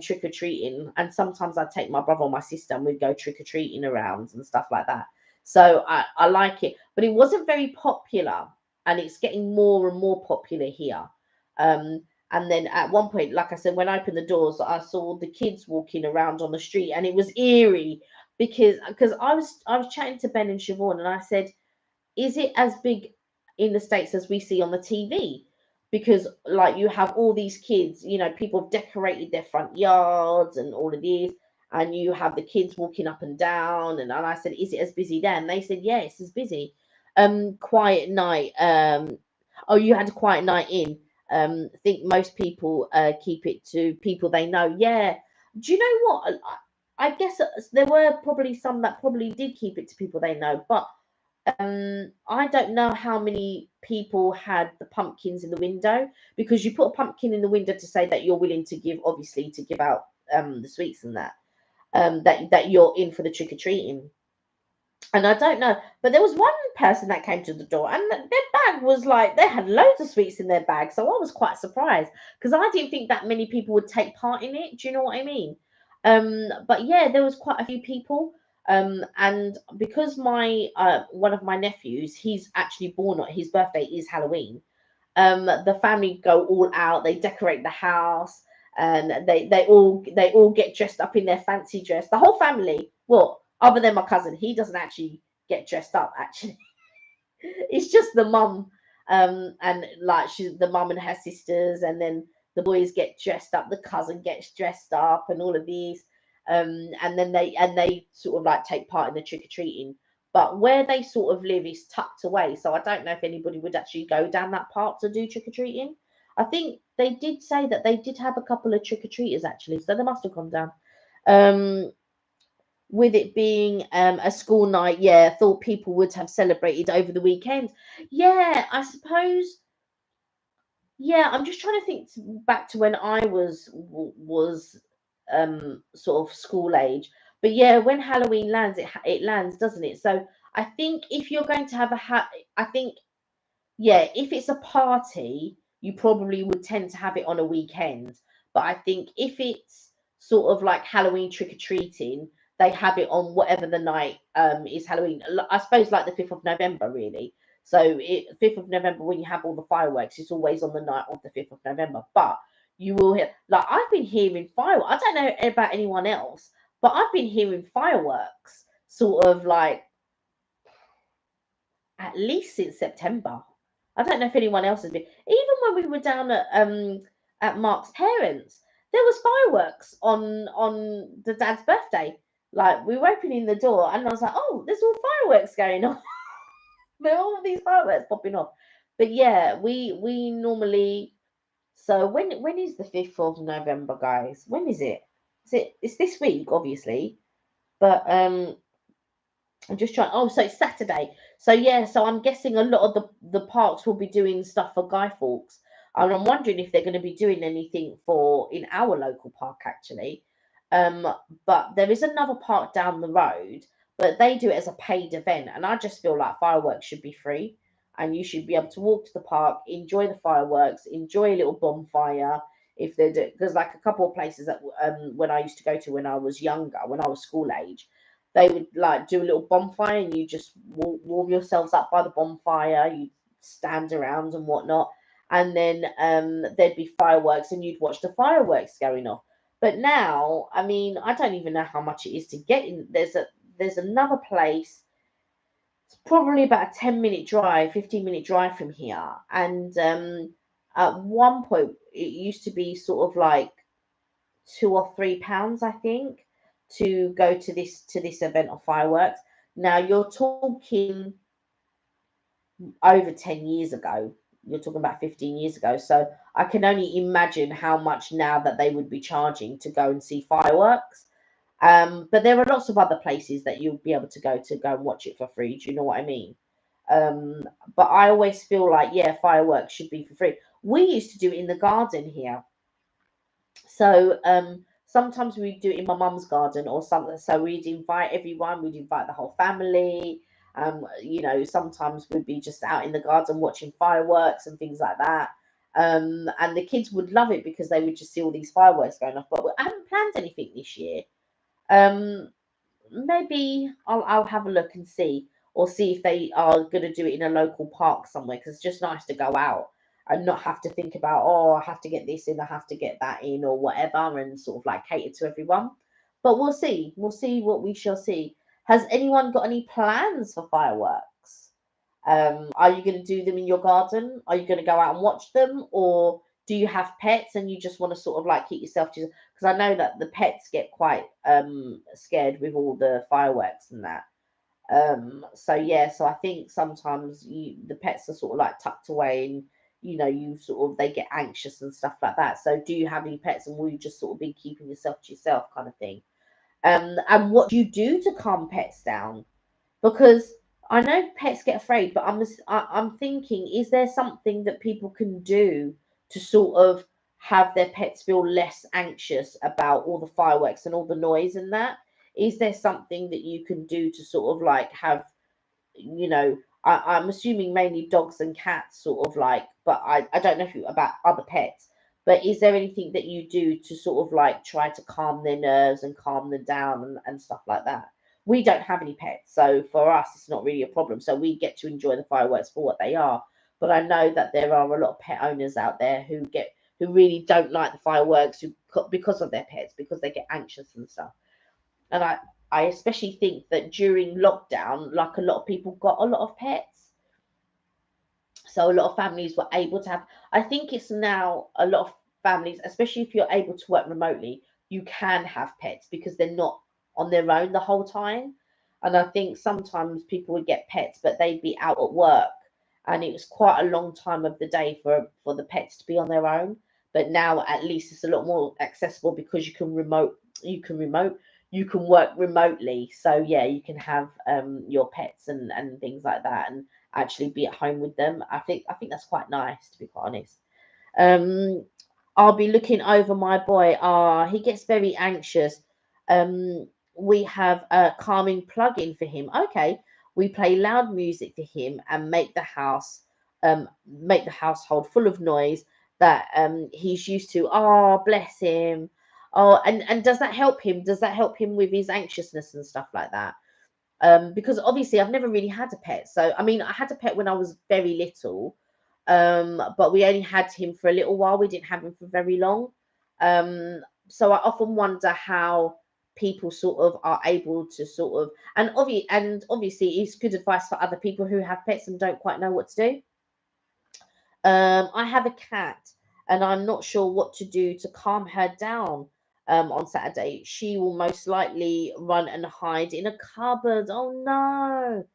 trick or treating, and sometimes I'd take my brother or my sister, and we'd go trick or treating around and stuff like that. So I like it, but it wasn't very popular, and it's getting more and more popular here. And then at one point, like I said, when I opened the doors, I saw the kids walking around on the street, and it was eerie because I was chatting to Ben and Siobhan, and I said, is it as big in the States as we see on the TV? Because like you have all these kids, people have decorated their front yards and all of these, and you have the kids walking up and down. And I said, is it as busy there? And they said, yeah, it's as busy. Quiet night. Oh, you had a quiet night in. I think most people keep it to people they know. Yeah. Do you know what? I guess there were probably some that probably did keep it to people they know, but I don't know how many people had the pumpkins in the window, because you put a pumpkin in the window to say that you're willing to give, obviously, to give out the sweets and that that you're in for the trick or treating. And I don't know, but there was one person that came to the door, and their bag was like they had loads of sweets in their bag. So I was quite surprised because I didn't think that many people would take part in it. Do you know what I mean? But yeah, there was quite a few people. And because my one of my nephews, he's actually born on his birthday is Halloween. The family go all out. They decorate the house, and they all get dressed up in their fancy dress. The whole family. Well, other than my cousin, he doesn't actually get dressed up. Actually, it's just the mum, and like she's the mum and her sisters, and then the boys get dressed up. The cousin gets dressed up, and all of these, and then they sort of like take part in the trick or treating. But where they sort of live is tucked away, so I don't know if anybody would actually go down that part to do trick or treating. I think they did say that they did have a couple of trick or treaters actually, so they must have gone down. Um, with it being a school night, yeah, I thought people would have celebrated over the weekend. Yeah, I suppose. Yeah, I'm just trying to think back to when I was sort of school age. But yeah, when Halloween lands, it lands, doesn't it? So I think if you're going to have I think yeah, if it's a party, you probably would tend to have it on a weekend. But I think if it's sort of like Halloween trick or treating, they have it on whatever the night is Halloween. I suppose like the 5th of November, really. So 5th of November when you have all the fireworks, it's always on the night of the 5th of November. But you will hear like I've been hearing fireworks. I don't know about anyone else, but I've been hearing fireworks sort of like at least since September. I don't know if anyone else has been. Even when we were down at Mark's parents, there was fireworks on the dad's birthday. Like we were opening the door and I was like, oh, there's all fireworks going on. There are all these fireworks popping off. But yeah, we normally so when is the 5th of November, guys? When is it? It's this week, obviously. But I'm just trying. Oh, so it's Saturday. So yeah, so I'm guessing a lot of the parks will be doing stuff for Guy Fawkes, and I'm wondering if they're going to be doing anything for in our local park actually. Um, but there is another park down the road, but they do it as a paid event, and I just feel like fireworks should be free, and you should be able to walk to the park, enjoy the fireworks, enjoy a little bonfire. If they do, there's like a couple of places that when I used to go to when I was younger, when I was school age, they would like do a little bonfire and you just warm yourselves up by the bonfire. You stand around and whatnot, and then there'd be fireworks and you'd watch the fireworks going off. But now, I mean, I don't even know how much it is to get in. There's another place. It's probably about a 10-minute drive, 15-minute drive from here, and at one point it used to be sort of like £2 or £3, I think, to go to this event of fireworks. Now you're talking over 10 years ago. You're talking about 15 years ago. So I can only imagine how much now that they would be charging to go and see fireworks. But there are lots of other places that you'll be able to go and watch it for free. Do you know what I mean? Um, but I always feel like, yeah, fireworks should be for free. We used to do it in the garden here. So sometimes we do it in my mum's garden or something. So we'd invite everyone, we'd invite the whole family. Sometimes we'd be just out in the garden watching fireworks and things like that. And the kids would love it because they would just see all these fireworks going off. But I haven't planned anything this year. Um, Maybe I'll have a look and see, or see if they are going to do it in a local park somewhere because it's just nice to go out and not have to think about, oh, I have to get this in, I have to get that in, or whatever, and sort of like cater to everyone. But we'll see. We'll see what we shall see. Has anyone got any plans for fireworks? Are you going to do them in your garden? Are you going to go out and watch them, or do you have pets and you just want to sort of like keep yourself to? Because I know that the pets get quite scared with all the fireworks and that. So yeah, so I think sometimes the pets are sort of like tucked away and you sort of they get anxious and stuff like that. So do you have any pets and will you just sort of be keeping yourself to yourself kind of thing? And what do you do to calm pets down? Because I know pets get afraid, but I'm thinking, is there something that people can do to sort of have their pets feel less anxious about all the fireworks and all the noise and that? Is there something that you can do to sort of like have, I'm assuming mainly dogs and cats sort of like, but I don't know if you about other pets, but is there anything that you do to sort of like try to calm their nerves and calm them down and stuff like that? We don't have any pets, so for us, it's not really a problem. So we get to enjoy the fireworks for what they are. But I know that there are a lot of pet owners out there who really don't like the fireworks because of their pets, because they get anxious and stuff. And I especially think that during lockdown, like a lot of people got a lot of pets, so a lot of families were able to have. I think it's now a lot of families, especially if you're able to work remotely, you can have pets because they're not on their own the whole time. And I think sometimes people would get pets, but they'd be out at work, and it was quite a long time of the day for the pets to be on their own. But now at least it's a lot more accessible because you can remote you can work remotely. So yeah, you can have your pets and things like that, and actually be at home with them. I think that's quite nice, to be quite honest. Um, I'll be looking over my boy. Ah, he gets very anxious. We have a calming plug-in for him. Okay, we play loud music to him and make the household full of noise that he's used to. Oh, bless him. Oh, and does that help him? Does that help him with his anxiousness and stuff like that? Because obviously I've never really had a pet. So I mean, I had a pet when I was very little, but we only had him for a little while. We didn't have him for very long. So I often wonder how people sort of are able to sort of, and obviously it's good advice for other people who have pets and don't quite know what to do. I have a cat, and I'm not sure what to do to calm her down. On Saturday, she will most likely run and hide in a cupboard. Oh no!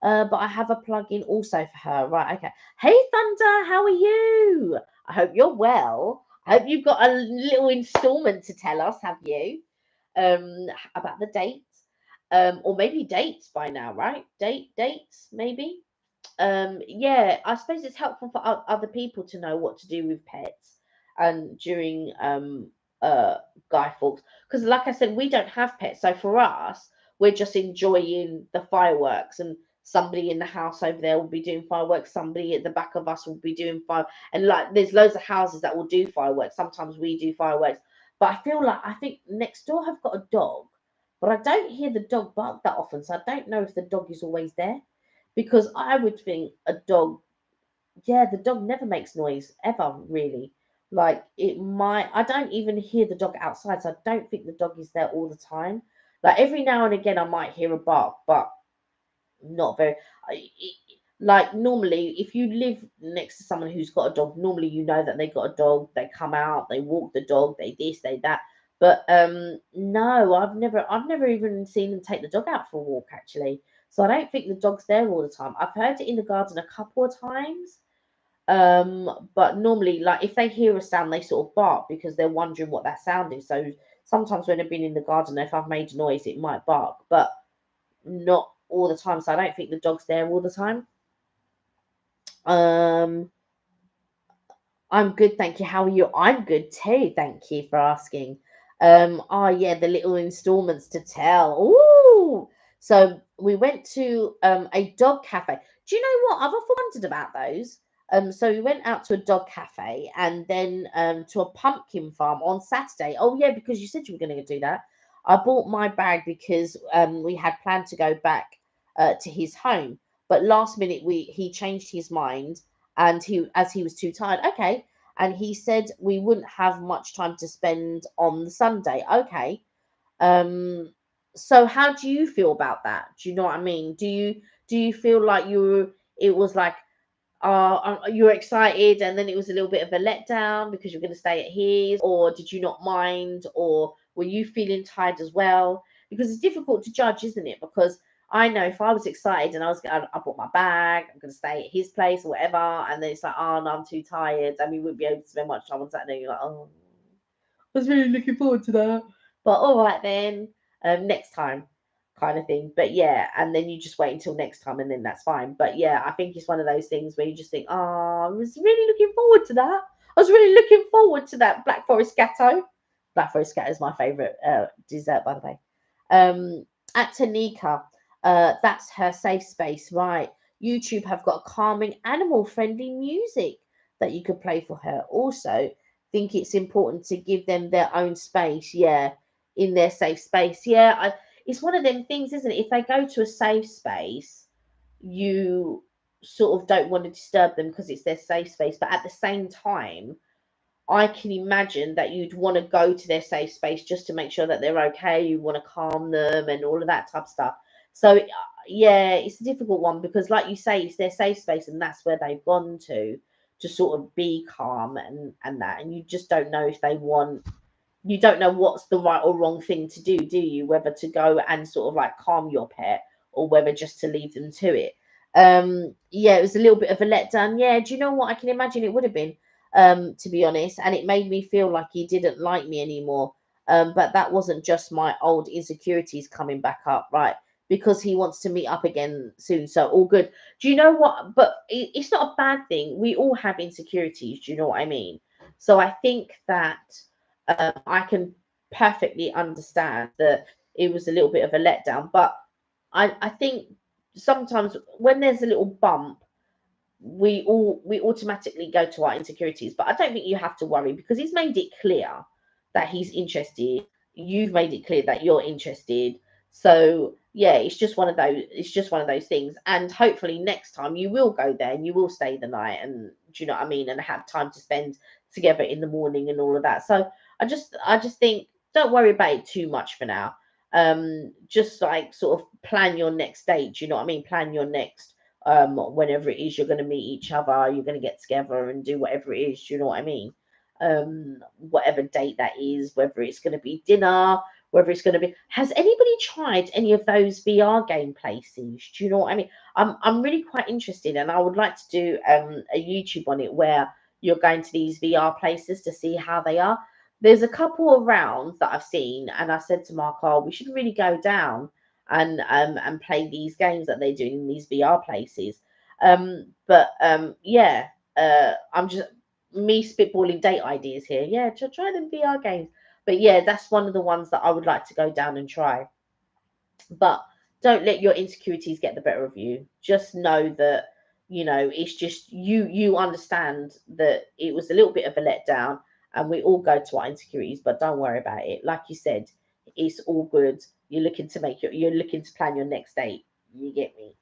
But I have a plug-in also for her. Right, okay. Hey Thunder, how are you? I hope you're well. I hope you've got a little installment to tell us, have you? About the dates. Or maybe dates by now, right? Dates, maybe. Yeah, I suppose it's helpful for other people to know what to do with pets and during uh Guy Fawkes, because like I said, we don't have pets, so for us, we're just enjoying the fireworks, and somebody in the house over there will be doing fireworks, somebody at the back of us will be doing fire, and like there's loads of houses that will do fireworks. Sometimes we do fireworks, but I think next door have got a dog, but I don't hear the dog bark that often, so I don't know if the dog is always there, because I would think a dog, yeah, the dog never makes noise ever, really. Like it might, I don't even hear the dog outside, so I don't think the dog is there all the time. Like every now and again, I might hear a bark, but not very. Like normally, if you live next to someone who's got a dog, normally you know that they got a dog. They come out, they walk the dog, they this, they that. But no, I've never even seen them take the dog out for a walk actually. So I don't think the dog's there all the time. I've heard it in the garden a couple of times. But normally, like if they hear a sound, they sort of bark because they're wondering what that sound is. So sometimes when I've been in the garden, if I've made a noise, it might bark. But not all the time. So I don't think the dog's there all the time. Um, I'm good, thank you. How are you? I'm good too, thank you for asking. Oh yeah, the little installments to tell. Ooh. So we went to a dog cafe. Do you know what? I've often wondered about those. So we went out to a dog cafe and then to a pumpkin farm on Saturday. Oh yeah, because you said you were going to do that. I bought my bag because we had planned to go back to his home, but last minute he changed his mind, and he was too tired. Okay, and he said we wouldn't have much time to spend on the Sunday. Okay, um, so how do you feel about that? Do you know what I mean? Do you feel like it was like you were excited and then it was a little bit of a letdown because you're going to stay at his, or did you not mind, or were you feeling tired as well? Because it's difficult to judge, isn't it? Because I know if I was excited and I bought my bag, I'm going to stay at his place or whatever, and then it's like, oh no, I'm too tired, and we wouldn't be able to spend much time on Saturday. You're like, oh, I was really looking forward to that. But all right then, next time, kind of thing. But yeah, and then you just wait until next time, and then that's fine. But yeah, I think it's one of those things where you just think, oh, I was really looking forward to that. I was really looking forward to that Black Forest Gatto. Black Forest Gatto is my favourite dessert, by the way. At Tanika, that's her safe space, right? YouTube have got calming, animal-friendly music that you could play for her. Also, think it's important to give them their own space. Yeah, in their safe space. Yeah, it's one of them things, isn't it? If they go to a safe space, you sort of don't want to disturb them because it's their safe space. But at the same time, I can imagine that you'd want to go to their safe space just to make sure that they're okay. You want to calm them and all of that type of stuff. So, yeah, it's a difficult one because, like you say, it's their safe space and that's where they've gone to sort of be calm and that. And you just don't know if they want, you don't know what's the right or wrong thing to do you? Whether to go and sort of like calm your pet or whether just to leave them to it. Yeah, it was a little bit of a letdown. Yeah, do you know what? I can imagine it would have been, to be honest, and it made me feel like he didn't like me anymore. But that wasn't just my old insecurities coming back up, right? Because he wants to meet up again soon. So all good. Do you know what? But it's not a bad thing. We all have insecurities. Do you know what I mean? So I think that I can perfectly understand that it was a little bit of a letdown. But I think sometimes when there's a little bump, we automatically go to our insecurities. But I don't think you have to worry because he's made it clear that he's interested. You've made it clear that you're interested. So yeah, it's just one of those things. And hopefully next time you will go there and you will stay the night and do you know what I mean? And have time to spend together in the morning and all of that. So I just think don't worry about it too much for now. Just like sort of plan your next date. Do you know what I mean? Plan your next whenever it is you're going to meet each other, you're going to get together and do whatever it is. Do you know what I mean? Whatever date that is, whether it's going to be dinner, whether it's going to be. Has anybody tried any of those VR game places? Do you know what I mean? I'm really quite interested, and I would like to do a YouTube on it where you're going to these VR places to see how they are. There's a couple around that I've seen, and I said to Mark, "Oh, we should really go down and play these games that they do in these VR places." But yeah, I'm just me spitballing date ideas here. Yeah, to try them VR games. But yeah, that's one of the ones that I would like to go down and try. But don't let your insecurities get the better of you. Just know that it's just you understand that it was a little bit of a letdown and we all go to our insecurities, but don't worry about it. Like you said, it's all good. You're looking to plan your next date. You get me?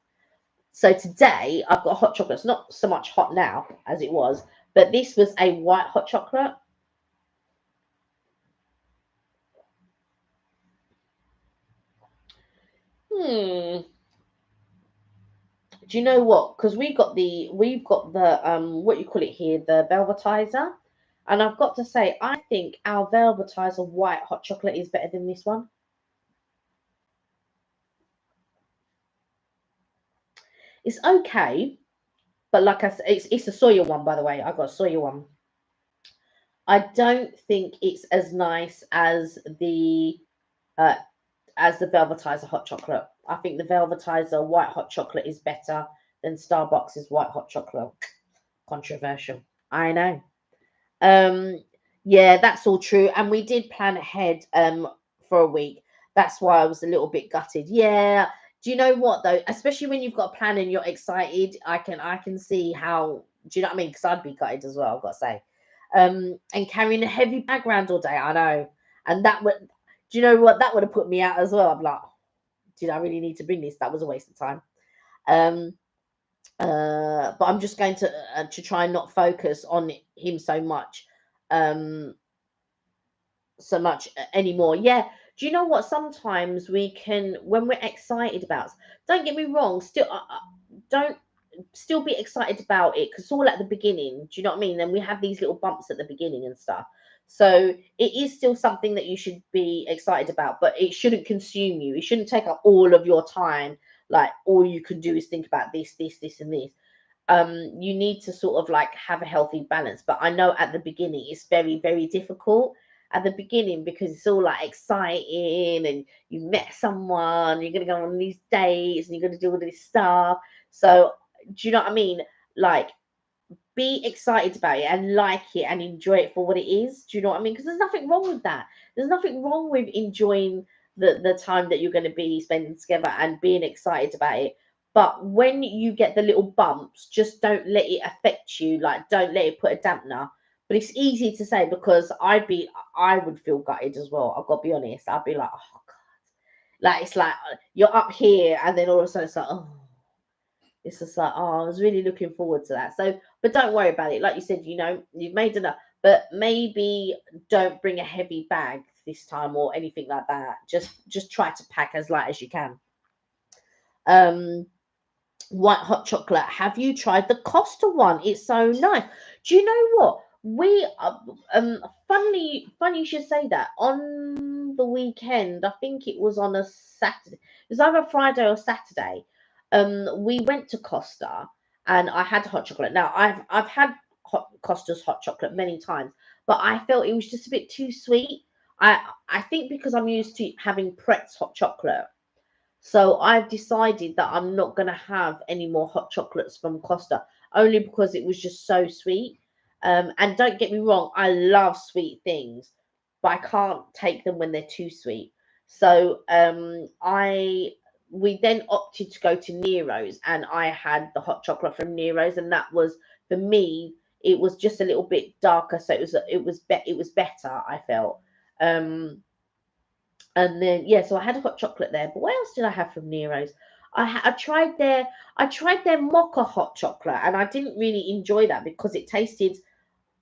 So today I've got hot chocolate. It's not so much hot now as it was, but this was a white hot chocolate. Hmm. Do you know what? Because we've got the what you call it here, the velvetizer. And I've got to say, I think our velvetizer white hot chocolate is better than this one. It's okay, but like I said, it's a soya one, by the way. I got a soya one. I don't think it's as nice uh, as the velvetizer hot chocolate. I think the velvetizer white hot chocolate is better than Starbucks' white hot chocolate. Controversial. I know. Um, yeah, that's all true. And we did plan ahead for a week. That's why I was a little bit gutted. Yeah. Do you know what though? Especially when you've got a plan and you're excited, I can see how. Do you know what I mean? Because I'd be gutted as well. I've got to say. And carrying a heavy bag around all day. I know. And that would. Do you know what? That would have put me out as well. I'm like, did I really need to bring this? That was a waste of time. Um, but I'm just going to try and not focus on him um, so much anymore. Yeah. Do you know what? Sometimes we can, when we're excited about. Don't get me wrong. Still, don't still be excited about it because it's all at the beginning. Do you know what I mean? And we have these little bumps at the beginning and stuff. So it is still something that you should be excited about, but it shouldn't consume you. It shouldn't take up all of your time. Like all you can do is think about this, and this. You need to sort of like have a healthy balance. But I know at the beginning it's very, very difficult at the beginning because it's all like exciting and you met someone, you're gonna go on these dates and you're gonna do all this stuff. So do you know what I mean? Like be excited about it and like it and enjoy it for what it is. Do you know what I mean? Because there's nothing wrong with that. There's nothing wrong with enjoying the time that you're going to be spending together and being excited about it. But when you get the little bumps, just don't let it affect you. Like don't let it put a dampener. But it's easy to say because I would feel gutted as well. I've got to be honest. I'd be like, oh god. Like it's like you're up here, and then all of a sudden it's like, oh, it's just like, oh, I was really looking forward to that. So, but don't worry about it. Like you said, you've made enough, but maybe don't bring a heavy bag this time or anything like that. Just try to pack as light as you can. Um, White hot chocolate. Have you tried the Costa one? It's so nice. Do you know what? We funny you should say that. On the weekend, I think it was on a Saturday. It was either Friday or Saturday. We went to Costa and I had hot chocolate. Now I've had Costa's hot chocolate many times, but I felt it was just a bit too sweet. I think because I'm used to having Pret's hot chocolate, so I've decided that I'm not going to have any more hot chocolates from Costa, only because it was just so sweet. And don't get me wrong, I love sweet things, but I can't take them when they're too sweet. So I we then opted to go to Nero's, and I had the hot chocolate from Nero's, and that was, for me, it was just a little bit darker, so it was better, I felt. Um, and then yeah, so I had a hot chocolate there. But what else did I have from Nero's? I tried their mocha hot chocolate, and I didn't really enjoy that because it tasted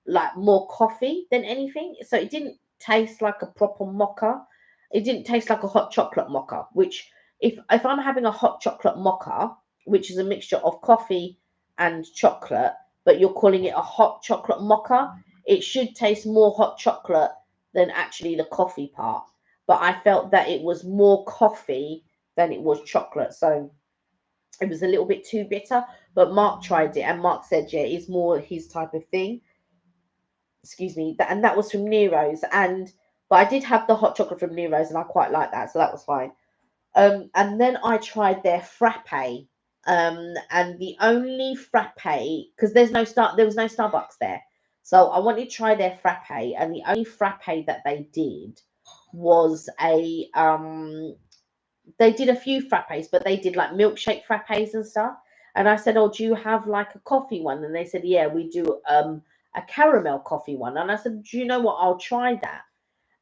like more coffee than anything. So it didn't taste like a proper mocha. It didn't taste like a hot chocolate mocha. Which, if I'm having a hot chocolate mocha, which is a mixture of coffee and chocolate, but you're calling it a hot chocolate mocha, it should taste more hot chocolate than actually the coffee part. But I felt that it was more coffee than it was chocolate, so it was a little bit too bitter. But Mark tried it, and Mark said, yeah, it's more his type of thing. Excuse me, and that was from Nero's. And but I did have the hot chocolate from Nero's, and I quite like that, so that was fine. And then I tried their frappe. And the only frappe, because there was no Starbucks there, so I wanted to try their frappe, and the only frappe that they did was a they did a few frappes, but they did like milkshake frappes and stuff. And I said, "Oh, do you have like a coffee one?" And they said, "Yeah, we do a caramel coffee one." And I said, "Do you know what? I'll try that."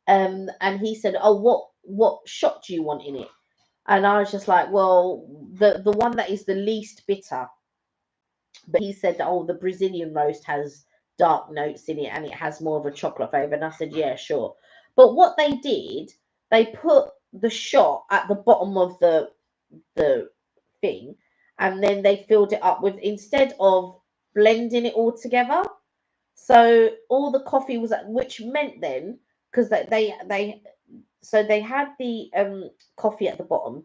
And he said, "Oh, what shot do you want in it?" And I was just like, "Well, the one that is the least bitter." But he said, "Oh, the Brazilian roast has dark notes in it and it has more of a chocolate flavor." And I said, "Yeah, sure." But what they did, they put the shot at the bottom of the thing, and then they filled it up with, instead of blending it all together, so all the coffee was which meant then, because they so they had the coffee at the bottom,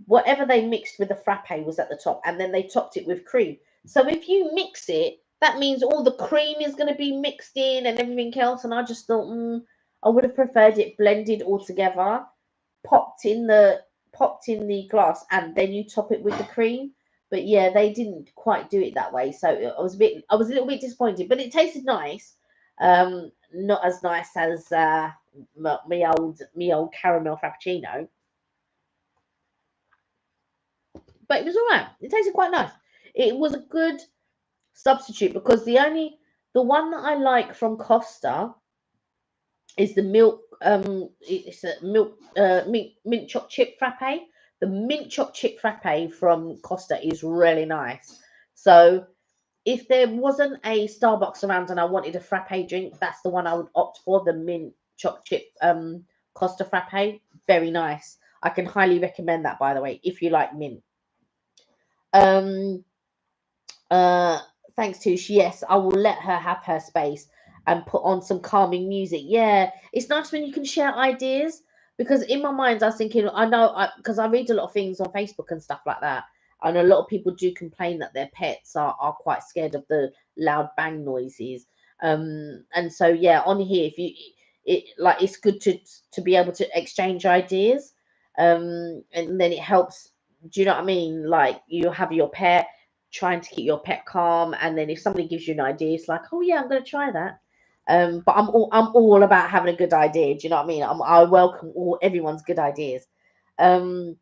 whatever they mixed with the frappe was at the top, and then they topped it with cream. So if you mix it, that means all the cream is going to be mixed in and everything else. And I just thought, I would have preferred it blended all together, popped in the glass, and then you top it with the cream. But yeah, they didn't quite do it that way, so I was a little bit disappointed. But it tasted nice. Not as nice as me old caramel frappuccino, but it was all right. It tasted quite nice. It was a good substitute, because the one that I like from Costa is the milk. It's a milk mint choc chip frappe. The mint choc chip frappe from Costa is really nice. So if there wasn't a Starbucks around and I wanted a frappe drink, that's the one I would opt for. The mint choc chip Costa frappe, very nice. I can highly recommend that, by the way, if you like mint. Um, Uh, Thanks to yes, I will let her have her space and put on some calming music. Yeah, it's nice when you can share ideas, because in my mind I was thinking, I know, because I read a lot of things on Facebook and stuff like that, and a lot of people do complain that their pets are quite scared of the loud bang noises. And so yeah, on here, if you it's good to be able to exchange ideas, and then it helps. Do you know what I mean? Like, you have your pet, trying to keep your pet calm, and then if somebody gives you an idea, it's like, oh yeah, I'm going to try that. But I'm all about having a good idea. Do you know what I mean? I welcome everyone's good ideas. um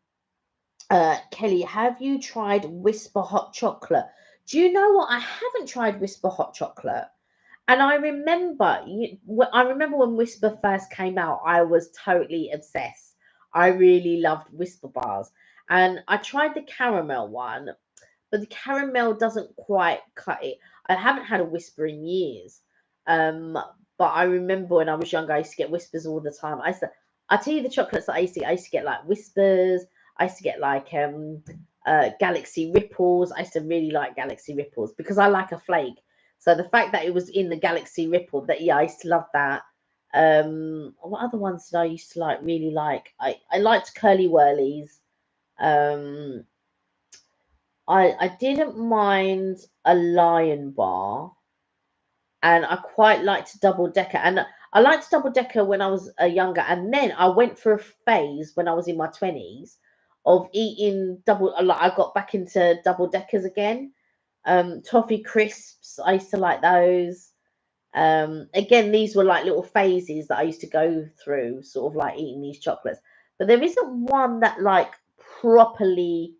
Kelly, have you tried Whisper hot chocolate? Do you know what? I haven't tried Whisper hot chocolate. And I remember when Whisper first came out, I was totally obsessed. I really loved Whisper bars. And I tried the caramel one, but the caramel doesn't quite cut it. I haven't had a Whisper in years. Um, but I remember when I was younger, I used to get Whispers all the time. I tell you the chocolates that I used to get like Whispers. I used to get like Galaxy Ripples. I used to really like Galaxy Ripples because I like a flake. So the fact that it was in the Galaxy Ripple, that yeah, I used to love that. What other ones did I used to like really like? I liked Curly Whirlies. Um, I didn't mind a Lion Bar, and I quite liked Double Decker, and I liked Double Decker when I was younger, and then I went through a phase when I was in my 20s of eating double. Like I got back into Double Deckers again. Toffee crisps, I used to like those. Again, these were like little phases that I used to go through, sort of like eating these chocolates. But there isn't one that like properly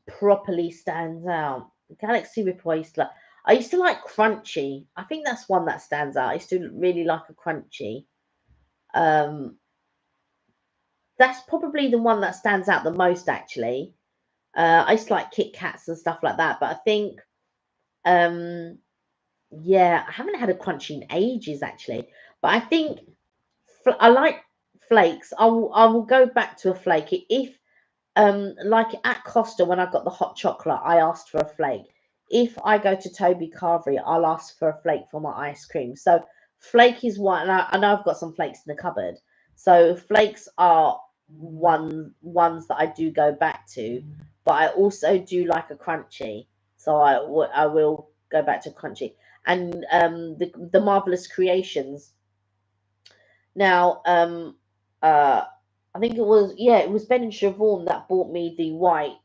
properly stands out. Galaxy Ripple, I used to like Crunchy. I think that's one that stands out. I used to really like a Crunchy. Um, that's probably the one that stands out the most, actually. I used to like Kit Kats and stuff like that, but I think, um, yeah, I haven't had a Crunchy in ages, actually. But I think I like flakes. I will go back to a flake if like at Costa when I got the hot chocolate, I asked for a flake. If I go to Toby Carvery, I'll ask for a flake for my ice cream. So flake is one, and I know I've got some flakes in the cupboard. So flakes are ones that I do go back to, but I also do like a crunchy. So I will go back to crunchy and the marvelous creations. Now, uh, I think it was Ben and Siobhan that bought me the white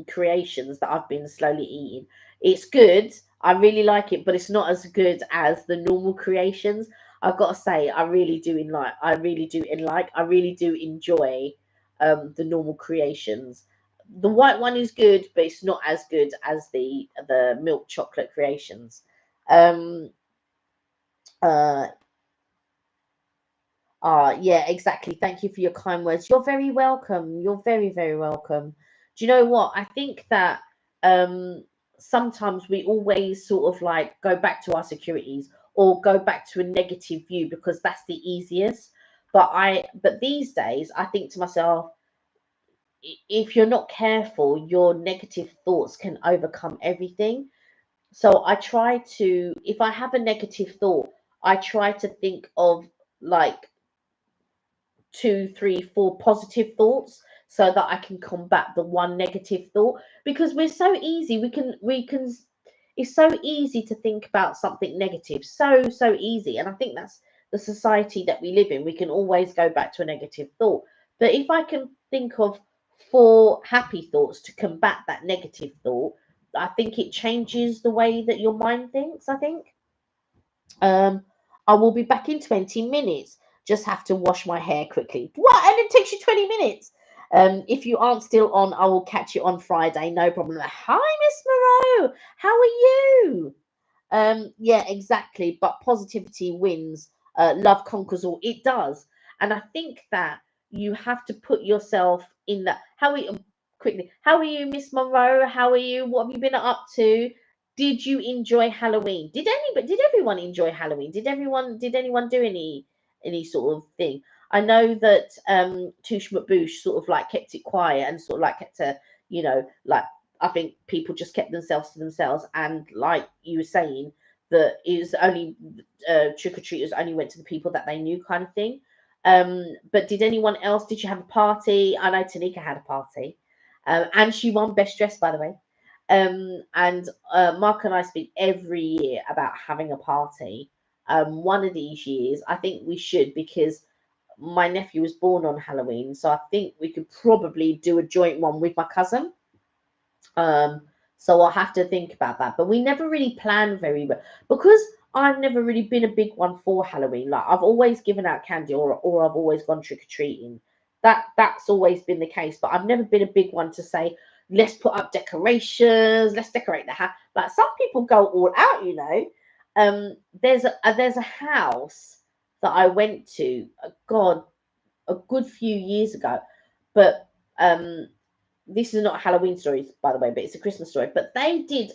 creations that I've been slowly eating. It's good. I really like it, but it's not as good as the normal creations. I've got to say, I really do enjoy the normal creations. The white one is good, but it's not as good as the milk chocolate creations. Um, uh, yeah, exactly. Thank you for your kind words. You're very welcome. You're very, very welcome. Do you know what? I think that um sometimes we always sort of like go back to our securities or go back to a negative view because that's the easiest. But these days I think to myself, if you're not careful, your negative thoughts can overcome everything. So I try to, if I have a negative thought, I try to think of like two, three, four positive thoughts so that I can combat the one negative thought because we're so easy. We can it's so easy to think about something negative. So easy. And I think that's the society that we live in. We can always go back to a negative thought. But if I can think of four happy thoughts to combat that negative thought, I think it changes the way that your mind thinks, I think. Um, I will be back in 20 minutes. Just have to wash my hair quickly. What? And it takes you 20 minutes. If you aren't still on, I will catch you on Friday. No problem. Hi, Miss Moreau. How are you? Yeah, exactly. But positivity wins. Love conquers all. It does. And I think that you have to put yourself in that. How are you? Quickly. How are you, Miss Monroe? How are you? What have you been up to? Did you enjoy Halloween? Did everyone enjoy Halloween? Did anyone do any sort of thing? I know that Touche McBoosh sort of like kept it quiet and sort of like kept a, like I think people just kept themselves to themselves, and like you were saying, that it was only trick or treaters only went to the people that they knew, kind of thing. But did anyone else? Did you have a party? I know Tanika had a party, and she won best dress, by the way. And Mark and I speak every year about having a party. One of these years, I think we should because my nephew was born on Halloween, so I think we could probably do a joint one with my cousin. Um, so I'll have to think about that. But we never really planned very well because I've never really been a big one for Halloween. Like I've always given out candy or I've always gone trick or treating. That's always been the case. But I've never been a big one to say, let's put up decorations, let's decorate the house. Like some people go all out, you know. There's a house that I went to. God, a good few years ago, but this is not a Halloween story, by the way, but it's a Christmas story. But they did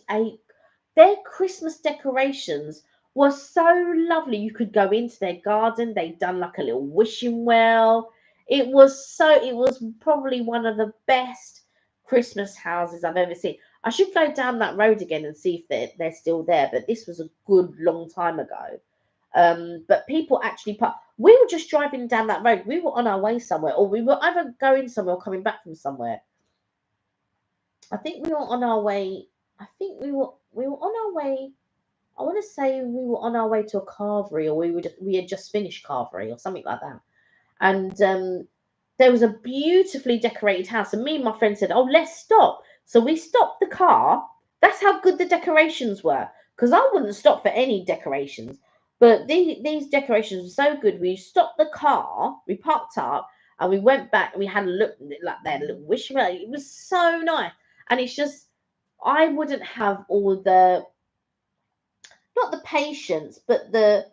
their Christmas decorations was so lovely. You could go into their garden. They'd done like a little wishing well. It was probably one of the best Christmas houses I've ever seen. I should go down that road again and see if they're still there. But this was a good long time ago. But people actually we were just driving down that road. We were on our way somewhere, or we were either going somewhere or coming back from somewhere. I think we were on our way. I think we were on our way. I want to say we were on our way to a carvery, or we had just finished carvery or something like that. And there was a beautifully decorated house, and me and my friend said, "Oh, let's stop." So we stopped the car. That's how good the decorations were, because I wouldn't stop for any decorations. But these decorations were so good. We stopped the car, we parked up, and we went back and we had a look, like they had a little wish well. It was so nice, and it's just I wouldn't have all the not the patience, but the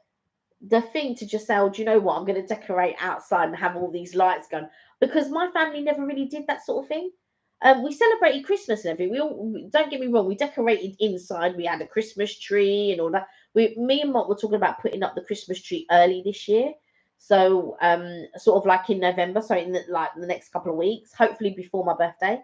thing to just say, oh, do you know what? I'm going to decorate outside and have all these lights going, because my family never really did that sort of thing. We celebrated Christmas and everything. We all don't get me wrong. We decorated inside. We had a Christmas tree and all that. Me and Mom were talking about putting up the Christmas tree early this year, so sort of like in November. So in the next couple of weeks, hopefully before my birthday.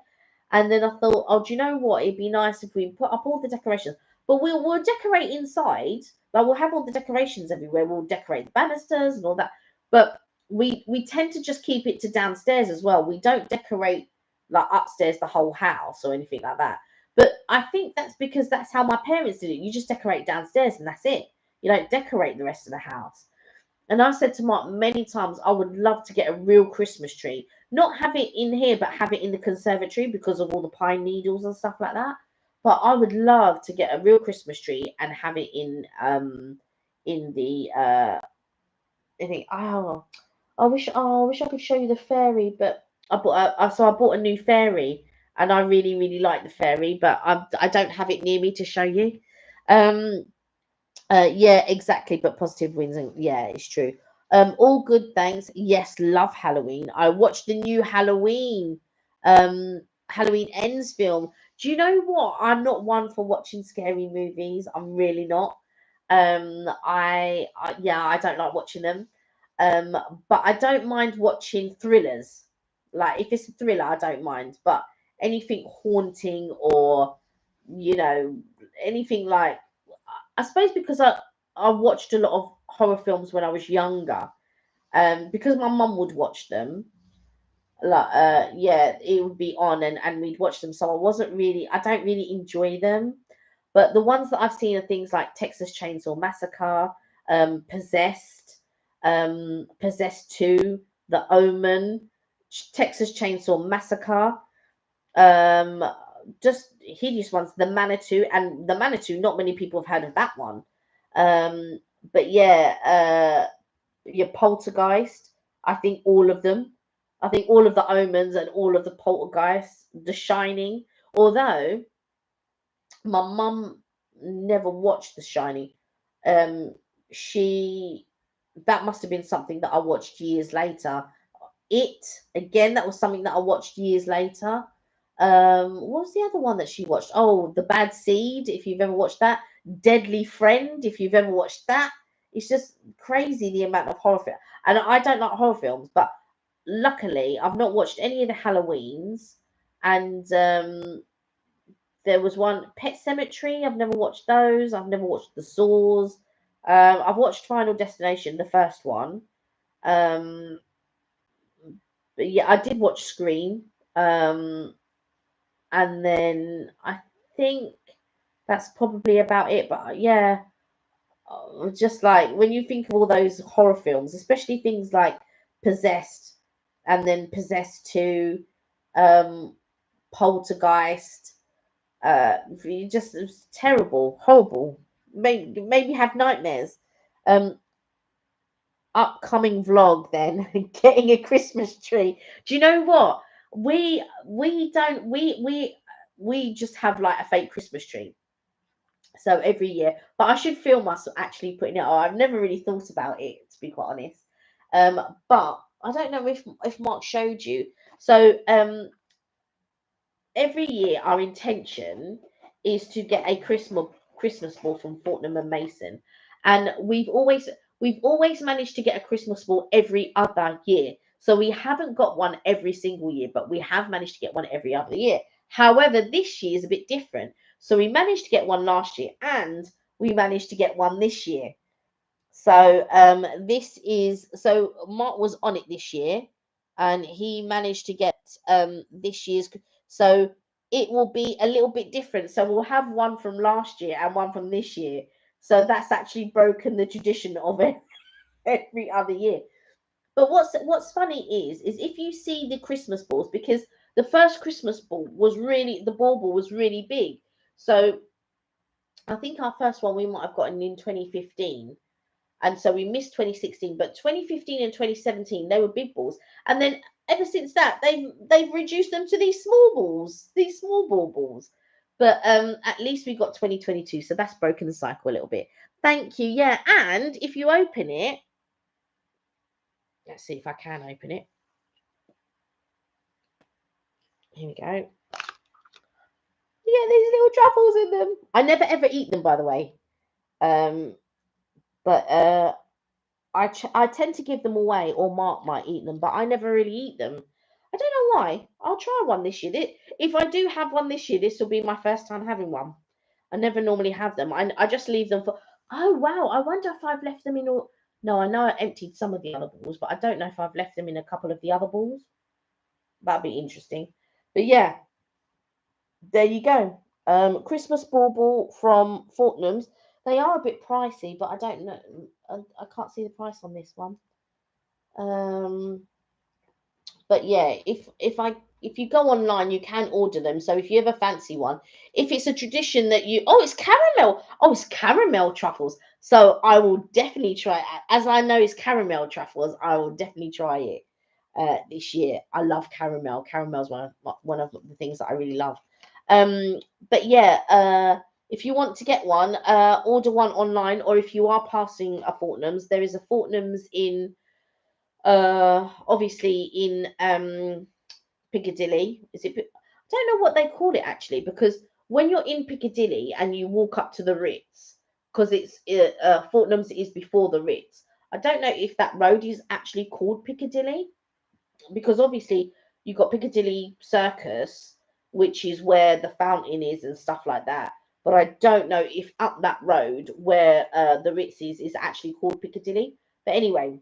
And then I thought, oh, do you know what? It'd be nice if we put up all the decorations, but we'll decorate inside. Like we'll have all the decorations everywhere. We'll decorate the banisters and all that. But we tend to just keep it to downstairs as well. We don't decorate like upstairs the whole house or anything like that. But I think that's because that's how my parents did it. You just decorate downstairs and that's it. You don't decorate the rest of the house. And I said to Mark many times, I would love to get a real Christmas tree. Not have it in here, but have it in the conservatory because of all the pine needles and stuff like that. But I would love to get a real Christmas tree and have it in the I think I wish I could show you the fairy, but I bought a new fairy and I really really like the fairy, but I don't have it near me to show you. Um yeah, exactly. But positive wins, and yeah, it's true. All good, thanks. Yes, love Halloween. I watched the new Halloween Ends film. Do you know what? I'm not one for watching scary movies. I'm really not. Yeah, I don't like watching them. Um, but I don't mind watching thrillers. Like if it's a thriller, I don't mind. But anything haunting or you know anything like I suppose because I watched a lot of horror films when I was younger. Because my mum would watch them. Like yeah, it would be on and we'd watch them. So I don't really enjoy them. But the ones that I've seen are things like Texas Chainsaw Massacre, Possessed, Possessed 2, The Omen, Texas Chainsaw Massacre, um, just hideous ones. The Manitou. Not many people have heard of that one. Um, but yeah, your Poltergeist. I think all of them. I think all of the Omens and all of the Poltergeists, The Shining. Although my mum never watched The Shining. Um, she that must have been something that I watched years later. It again, that was something that I watched years later. What was the other one that she watched? Oh, The Bad Seed, if you've ever watched that. Deadly Friend, if you've ever watched that. It's just crazy the amount of horror film. And I don't like horror films, but luckily I've not watched any of the Halloweens. And there was one Pet Cemetery. I've never watched those. I've never watched The Saws. I've watched Final Destination, the first one. Um, but yeah, I did watch Scream. And then I think that's probably about it. But yeah, just like when you think of all those horror films, especially things like Possessed and then Possessed 2, um, Poltergeist, you just, it was terrible, horrible, made me have nightmares. Um, Upcoming vlog then, getting a Christmas tree. Do you know what? We don't we just have like a fake Christmas tree. So every year, but I should film us actually putting it on. I've never really thought about it to be quite honest. But I don't know if Mark showed you. So every year our intention is to get a Christmas ball from Fortnum and Mason, and we've always managed to get a Christmas ball every other year. So we haven't got one every single year, but we have managed to get one every other year. However, this year is a bit different. So we managed to get one last year, and we managed to get one this year. So this is so Mark was on it this year, and he managed to get this year's. So it will be a little bit different. So we'll have one from last year and one from this year. So that's actually broken the tradition of it every other year. But what's funny is if you see the Christmas balls, because the first Christmas ball was really the ball was really big. So I think our first one we might have gotten in 2015, and so we missed 2016, but 2015 and 2017 they were big balls, and then ever since that they've reduced them to these small balls, these small balls. But at least we got 2022, so that's broken the cycle a little bit. Thank you. Yeah, and if you open it, let's see if I can open it. Here we go. Yeah, these little truffles in them. I never ever eat them, by the way. um but I tend to give them away, or Mark might eat them, but I never really eat them. I don't know why. I'll try one this year. If I do have one this year, this will be my first time having one. I never normally have them. I just leave them for. Oh wow! I wonder if I've left them in all. No, I know I emptied some of the other balls, but I don't know if I've left them in a couple of the other balls. That'd be interesting. But yeah, there you go. Christmas bauble from Fortnum's. They are a bit pricey, but I don't know. I can't see the price on this one. Um, but yeah, if you go online, you can order them. So if you ever fancy one, if it's a tradition that you, oh, it's caramel. Oh, it's caramel truffles. So I will definitely try it. As I know it's caramel truffles, I will definitely try it this year. I love caramel. Caramel's one of the things that I really love. But yeah, if you want to get one, order one online, or if you are passing a Fortnum's, there is a Fortnum's in obviously in Piccadilly. I don't know what they call it actually, because when you're in Piccadilly and you walk up to the Ritz, because it's Fortnum's is before the Ritz. I don't know if that road is actually called Piccadilly, because obviously you've got Piccadilly Circus, which is where the fountain is and stuff like that. But I don't know if up that road where the Ritz is actually called Piccadilly. But anyway,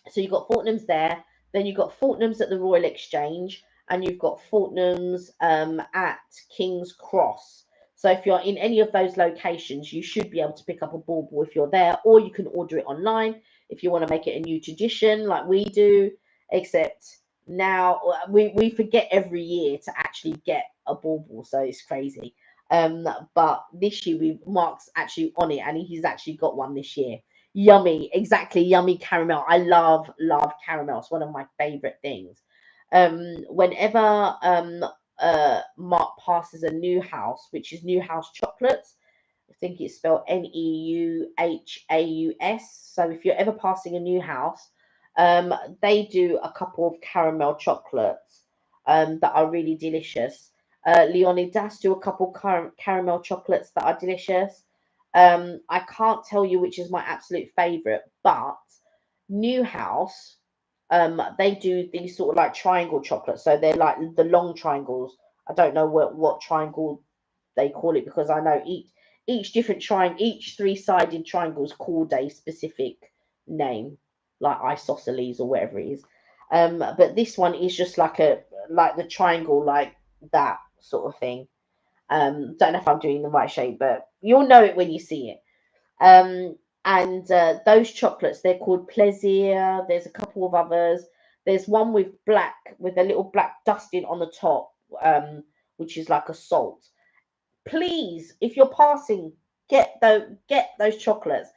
so you've got Fortnum's there, then you've got Fortnum's at the Royal Exchange, and you've got Fortnum's at King's Cross. So if you're in any of those locations, you should be able to pick up a bauble if you're there, or you can order it online if you want to make it a new tradition like we do. Except now we forget every year to actually get a bauble, so it's crazy. But this year Mark's actually on it, and he's actually got one this year. Yummy, exactly, yummy caramel. I love caramel. It's one of my favorite things. Whenever Mark passes a new house, which is New House Chocolates, I think it's spelled Neuhaus. So if you're ever passing a new house, they do a couple of caramel chocolates that are really delicious. Leonidas do a couple caramel chocolates that are delicious. I can't tell you which is my absolute favorite, but New House, they do these sort of like triangle chocolates. So they're like the long triangles. I don't know what triangle they call it, because I know each different triangle, each three-sided triangle is called a specific name, like isosceles or whatever it is. But this one is just like the triangle, like that sort of thing. Don't know if I'm doing the right shape, but you'll know it when you see it. And those chocolates, they're called Plaisir. There's a couple of others. There's one with a little black dusting on the top, which is like a salt. Please, if you're passing, get those chocolates.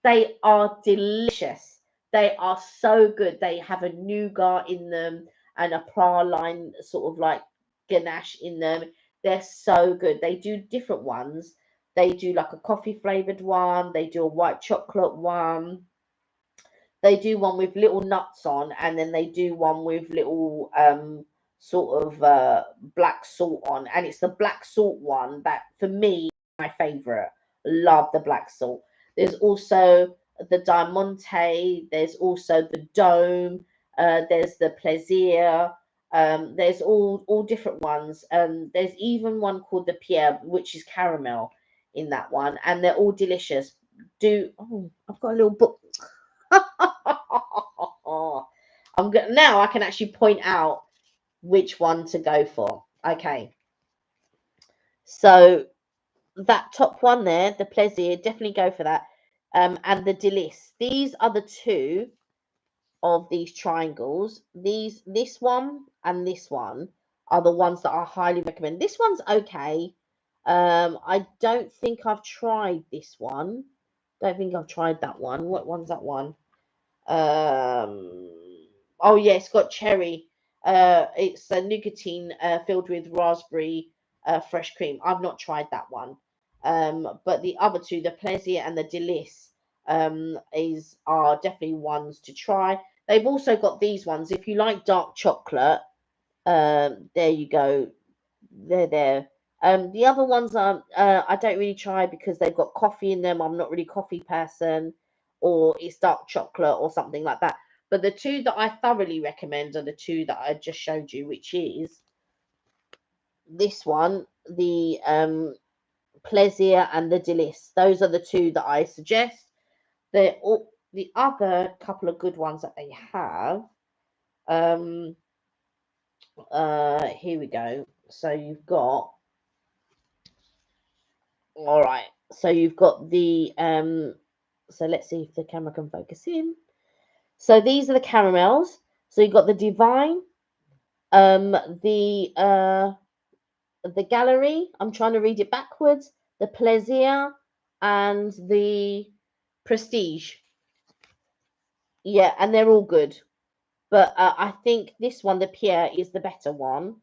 They are delicious. They are so good. They have a nougat in them and a praline sort of like ganache in them. They're so good. They do different ones. They do like a coffee flavored one. They do a white chocolate one. They do one with little nuts on, and then they do one with little sort of black salt on, and it's the black salt one that for me my favorite. Love the black salt. There's also the diamante, there's also the dome, there's the plaisir, there's all different ones. There's even one called the pierre, which is caramel in that one, and they're all delicious. I've got a little book. Now I can actually point out which one to go for. Okay, so that top one there, the plaisir, definitely go for that. And the delice. These are the two of these triangles. This one and this one are the ones that I highly recommend. This one's okay. I don't think I've tried this one. Don't think I've tried that one. What one's that one? Um, oh yeah, it's got cherry. It's a nicotine filled with raspberry fresh cream. I've not tried that one. But the other two, the plaisir and the delice, are definitely ones to try. They've also got these ones. If you like dark chocolate, there you go. They're there. The other ones are I don't really try because they've got coffee in them. I'm not really a coffee person, or it's dark chocolate or something like that. But the two that I thoroughly recommend are the two that I just showed you, which is this one, the plaisir and the delice. Those are the two that I suggest. They're all, the other couple of good ones that they have. Um, Here we go. So you've got all right. So you've got the so let's see if the camera can focus in. So these are the caramels. So you've got the divine, um, the uh the gallery. I'm trying to read it backwards. The plaisir and the prestige. Yeah, and they're all good. But I think this one, the Pierre, is the better one.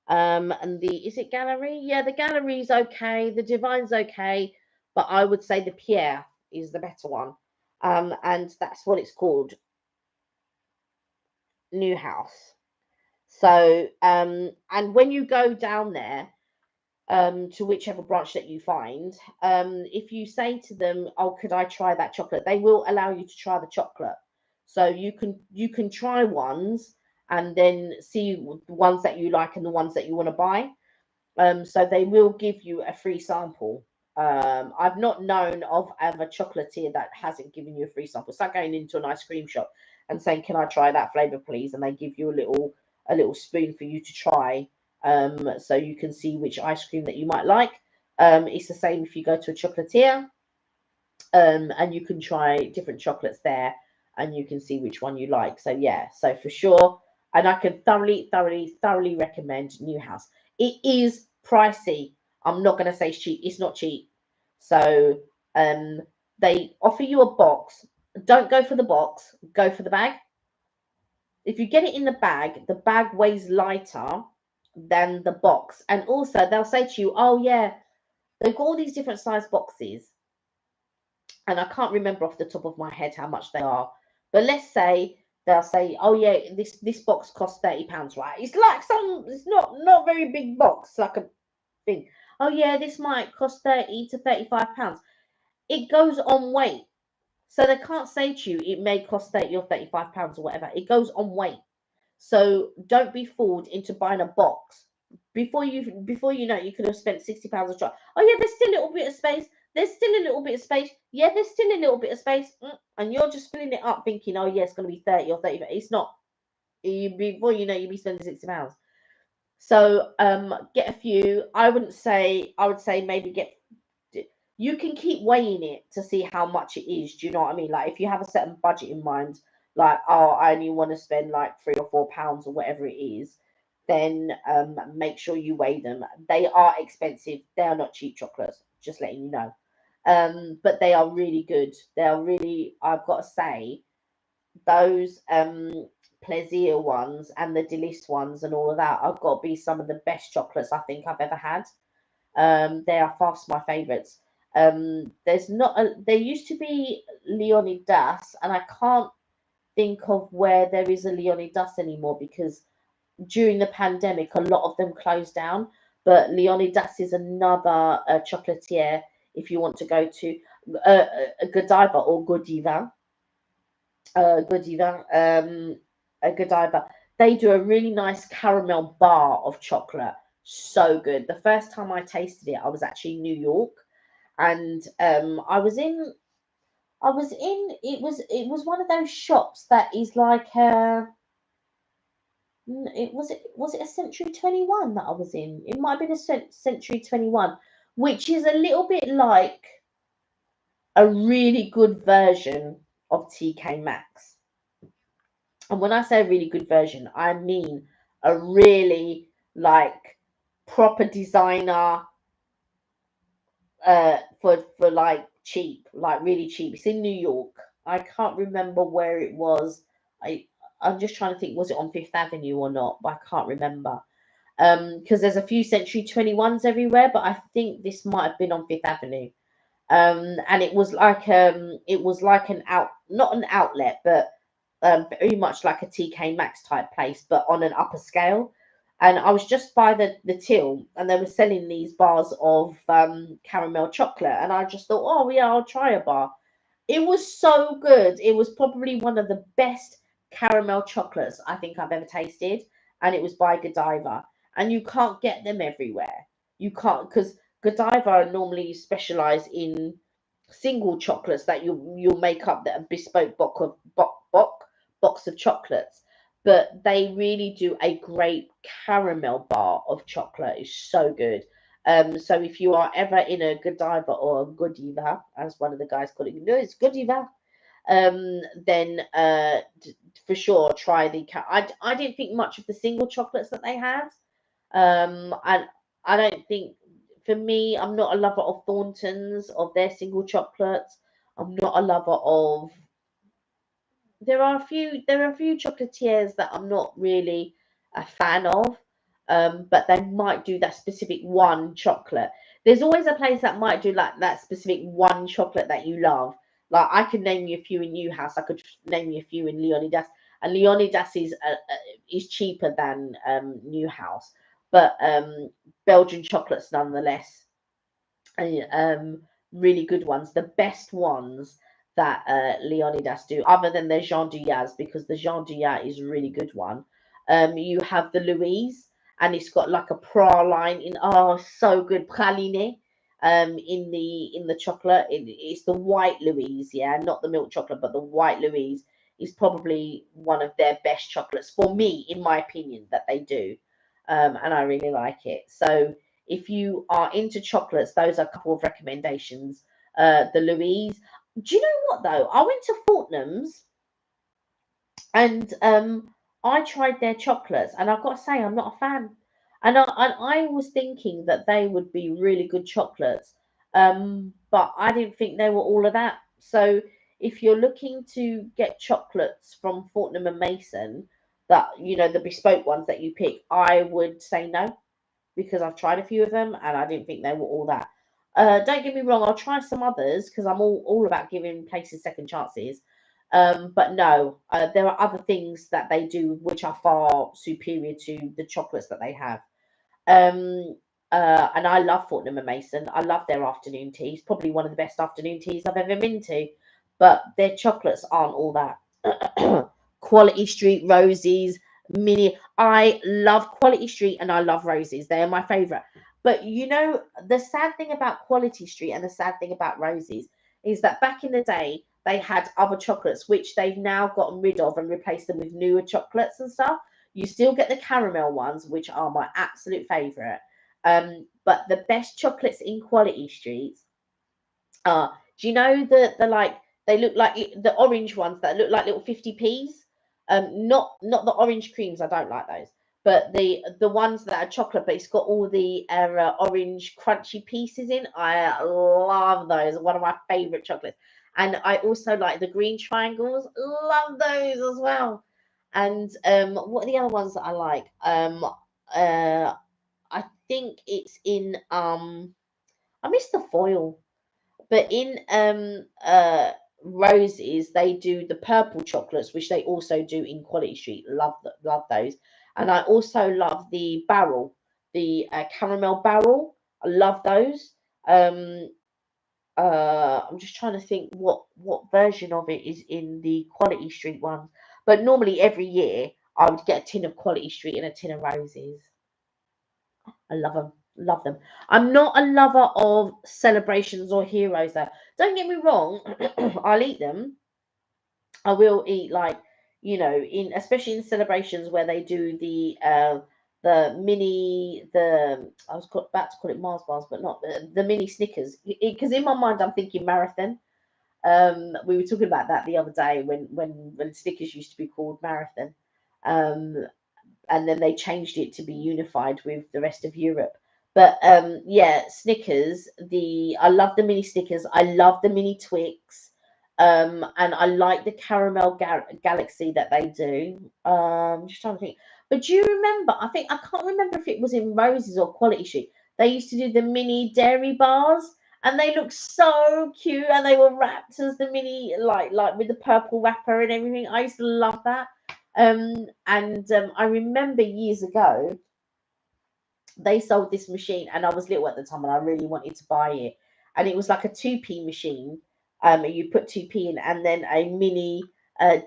And the is it gallery? Yeah, the gallery's okay. The divine's okay, but I would say the Pierre is the better one. And that's what it's called, New House. So, and when you go down there, to whichever branch that you find, if you say to them, "Oh, could I try that chocolate?" They will allow you to try the chocolate. So you can try ones and then see the ones that you like and the ones that you want to buy. So they will give you a free sample. I've not known of a chocolatier that hasn't given you a free sample. It's like going into an ice cream shop and saying, "Can I try that flavor, please?" And they give you a little spoon for you to try, so you can see which ice cream that you might like. It's the same if you go to a chocolatier, and you can try different chocolates there, and you can see which one you like. So yeah, so for sure, and I can thoroughly, thoroughly, thoroughly recommend New House. It is pricey. I'm not going to say it's cheap. It's not cheap. So um, they offer you a box. Don't go for the box. Go for the bag. If you get it in the bag weighs lighter than the box. And also, they'll say to you, "Oh yeah, they've got all these different size boxes." And I can't remember off the top of my head how much they are. But let's say they'll say, "Oh yeah, this box costs £30, right?" It's like it's not very big box, like a thing. "Oh yeah, this might cost £30 to £35." It goes on weight. So they can't say to you it may cost 30 or £35 or whatever. It goes on weight. So don't be fooled into buying a box. Before you know it, you could have spent £60 a try. "Oh yeah, there's still a little bit of space. There's still a little bit of space. Yeah, there's still a little bit of space." And you're just filling it up thinking, "Oh yeah, it's gonna be 30 or 30. It's not. Before you know you'll be spending £60. So get a few. I would say maybe get you can keep weighing it to see how much it is. Do you know what I mean? Like if you have a certain budget in mind, like, "Oh, I only want to spend like £3 or £4 or whatever it is," then make sure you weigh them. They are expensive. They are not cheap chocolates. Just letting you know. But they are really good. They are really. I've got to say those Plaisir ones and the Delice ones and all of that. I've got to be some of the best chocolates I think I've ever had. They are fast my favourites. There's not a, there used to be Leonidas, and I can't. think of where there is a Leonidas anymore, because during the pandemic, a lot of them closed down. But Leonidas is another chocolatier if you want to go to Godiva or Godiva, Godiva, Godiva. They do a really nice caramel bar of chocolate. So good. The first time I tasted it, I was actually in New York, and it was one of those shops that is like it was it a Century 21 that I was in. It might have been a Century 21, which is a little bit like a really good version of TK Maxx. And when I say a really good version, I mean a really like proper designer for like cheap, like really cheap. It's in New York. I can't remember where it was. I I'm just trying to think, was it on Fifth Avenue or not? But I can't remember. Because there's a few Century 21s everywhere, but I think this might have been on Fifth Avenue. And it was like an not an outlet, but very much like a TK Maxx type place, but on an upper scale. And I was just by the till, and they were selling these bars of caramel chocolate, and I just thought, oh yeah, I'll try a bar. It was so good. It was probably one of the best caramel chocolates I think I've ever tasted, and it was by Godiva. And you can't get them everywhere. You can't, because Godiva normally specialize in single chocolates that you'll make up that a bespoke box of chocolates. But they really do a great caramel bar of chocolate. It's so good. So if you are ever in a Godiva or a Godiva, as one of the guys call it, no, it's Godiva. Then for sure try the. I didn't think much of the single chocolates that they had. And I don't think, for me, I'm not a lover of Thornton's, of their single chocolates. I'm not a lover of. There are a few chocolatiers that I'm not really a fan of, but they might do that specific one chocolate. There's always a place that might do like that specific one chocolate that you love. Like I could name you a few in Newhouse. I could name you a few in Leonidas, and Leonidas is cheaper than Newhouse, but Belgian chocolates nonetheless, really good ones. The best ones that Leonidas do, other than the Jean Duyas, because the Jean Duyas is a really good one. You have the Louise, and it's got like a praline in. Oh, so good, praline. In the chocolate, it's the white Louise, yeah, not the milk chocolate, but the white Louise is probably one of their best chocolates for me, in my opinion, that they do, and I really like it. So if you are into chocolates, those are a couple of recommendations. The Louise. Do you know what though? I went to Fortnum's, and I tried their chocolates, and I've got to say I'm not a fan. And I was thinking that they would be really good chocolates, but I didn't think they were all of that. So if you're looking to get chocolates from Fortnum and Mason, that the bespoke ones that you pick, I would say no, because I've tried a few of them and I didn't think they were all that. Don't get me wrong, I'll try some others because I'm all about giving places second chances. But no, there are other things that they do which are far superior to the chocolates that they have. Um, and I love Fortnum and Mason. I love their afternoon teas. Probably one of the best afternoon teas I've ever been to. But their chocolates aren't all that. Quality Street Roses, mini. I love Quality Street and I love Roses. They are my favorite. But the sad thing about Quality Street and the sad thing about Roses is that back in the day, they had other chocolates which they've now gotten rid of and replaced them with newer chocolates and stuff. You still get the caramel ones, which are my absolute favorite. But the best chocolates in Quality Street are, do you know the like, they look like the orange ones that look like little 50p's? Not the orange creams, I don't like those. But the ones that are chocolate, but it's got all the orange crunchy pieces in. I love those. One of my favorite chocolates. And I also like the green triangles. Love those as well. And what are the other ones that I like? Uh, I think it's in I miss the foil, but in Roses, they do the purple chocolates, which they also do in Quality Street. Love those. And I also love the barrel, the caramel barrel. I love those. Um, I'm just trying to think what version of it is in the Quality Street ones. But normally every year I would get a tin of Quality Street and a tin of roses. I love them. Love them. I'm not a lover of celebrations or heroes though. Don't get me wrong, I'll eat them. I will eat like, in especially in celebrations where they do the mini the I was about to call it Mars bars, but not the mini Snickers. Because in my mind I'm thinking marathon. We were talking about that the other day when Snickers used to be called marathon. Um, and then they changed it to be unified with the rest of Europe. But yeah, Snickers. The I love the mini Snickers. I love the mini Twix. And I like the caramel galaxy that they do. Just trying to think. But do you remember? I can't remember if it was in Roses or Quality Street. They used to do the mini dairy bars, and they looked so cute, and they were wrapped as the mini, like with the purple wrapper and everything. I used to love that. And I remember years ago they sold this machine, and I was little at the time, and I really wanted to buy it. And it was like a 2p machine. You put 2p in, and then a mini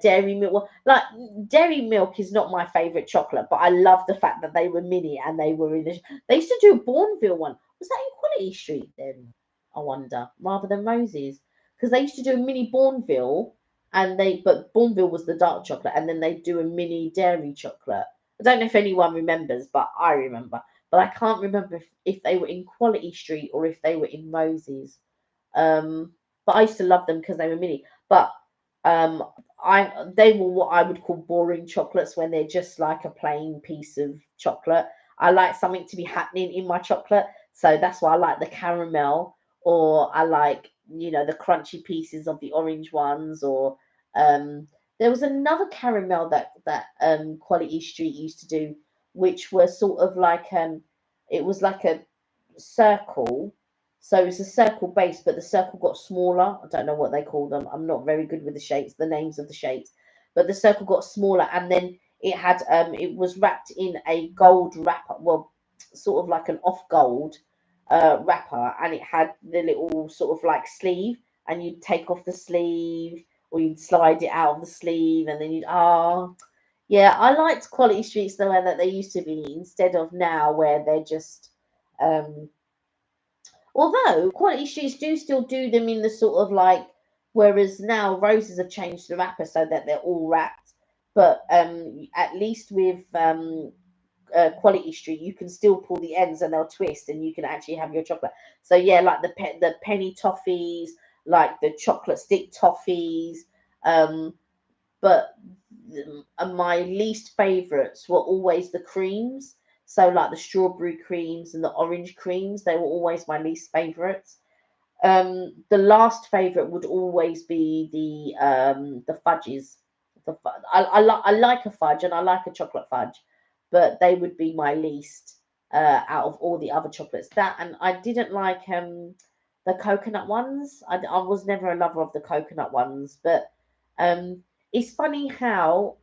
dairy milk. Well, like dairy milk is not my favorite chocolate, but I love the fact that they were mini and they were in. They used to do a Bourneville one. Was that in Quality Street then? I wonder, rather than Roses, because they used to do a mini Bourneville, but Bourneville was the dark chocolate, and then they do a mini dairy chocolate. I don't know if anyone remembers, but I remember. But I can't remember if they were in Quality Street or if they were in Roses. But I used to love them because they were mini. But um, they were what I would call boring chocolates when they're just like a plain piece of chocolate. I like something to be happening in my chocolate, so that's why I like the caramel, or I like the crunchy pieces of the orange ones, or um, there was another caramel that Quality Street used to do, which were sort of like it was like a circle. So it's a circle base, but the circle got smaller. I don't know what they call them. I'm not very good with the shapes, the names of the shapes. But the circle got smaller, and then it was wrapped in a gold wrapper. Well, sort of like an off gold wrapper, and it had the little sort of like sleeve, and you'd take off the sleeve, or you'd slide it out of the sleeve, and then yeah, I liked Quality Streets the way that they used to be, instead of now where they're just um although Quality Streets do still do them in the sort of like, whereas now Roses have changed the wrapper so that they're all wrapped. But at least with Quality Street, you can still pull the ends and they'll twist, and you can actually have your chocolate. So yeah, like the penny toffees, like the chocolate stick toffees. Um, but my least favorites were always the creams. So like the strawberry creams and the orange creams, they were always my least favorites. The last favorite would always be the fudges. I like a fudge and I like a chocolate fudge, but they would be my least out of all the other chocolates. That, and I didn't like the coconut ones. I was never a lover of the coconut ones, but um, it's funny how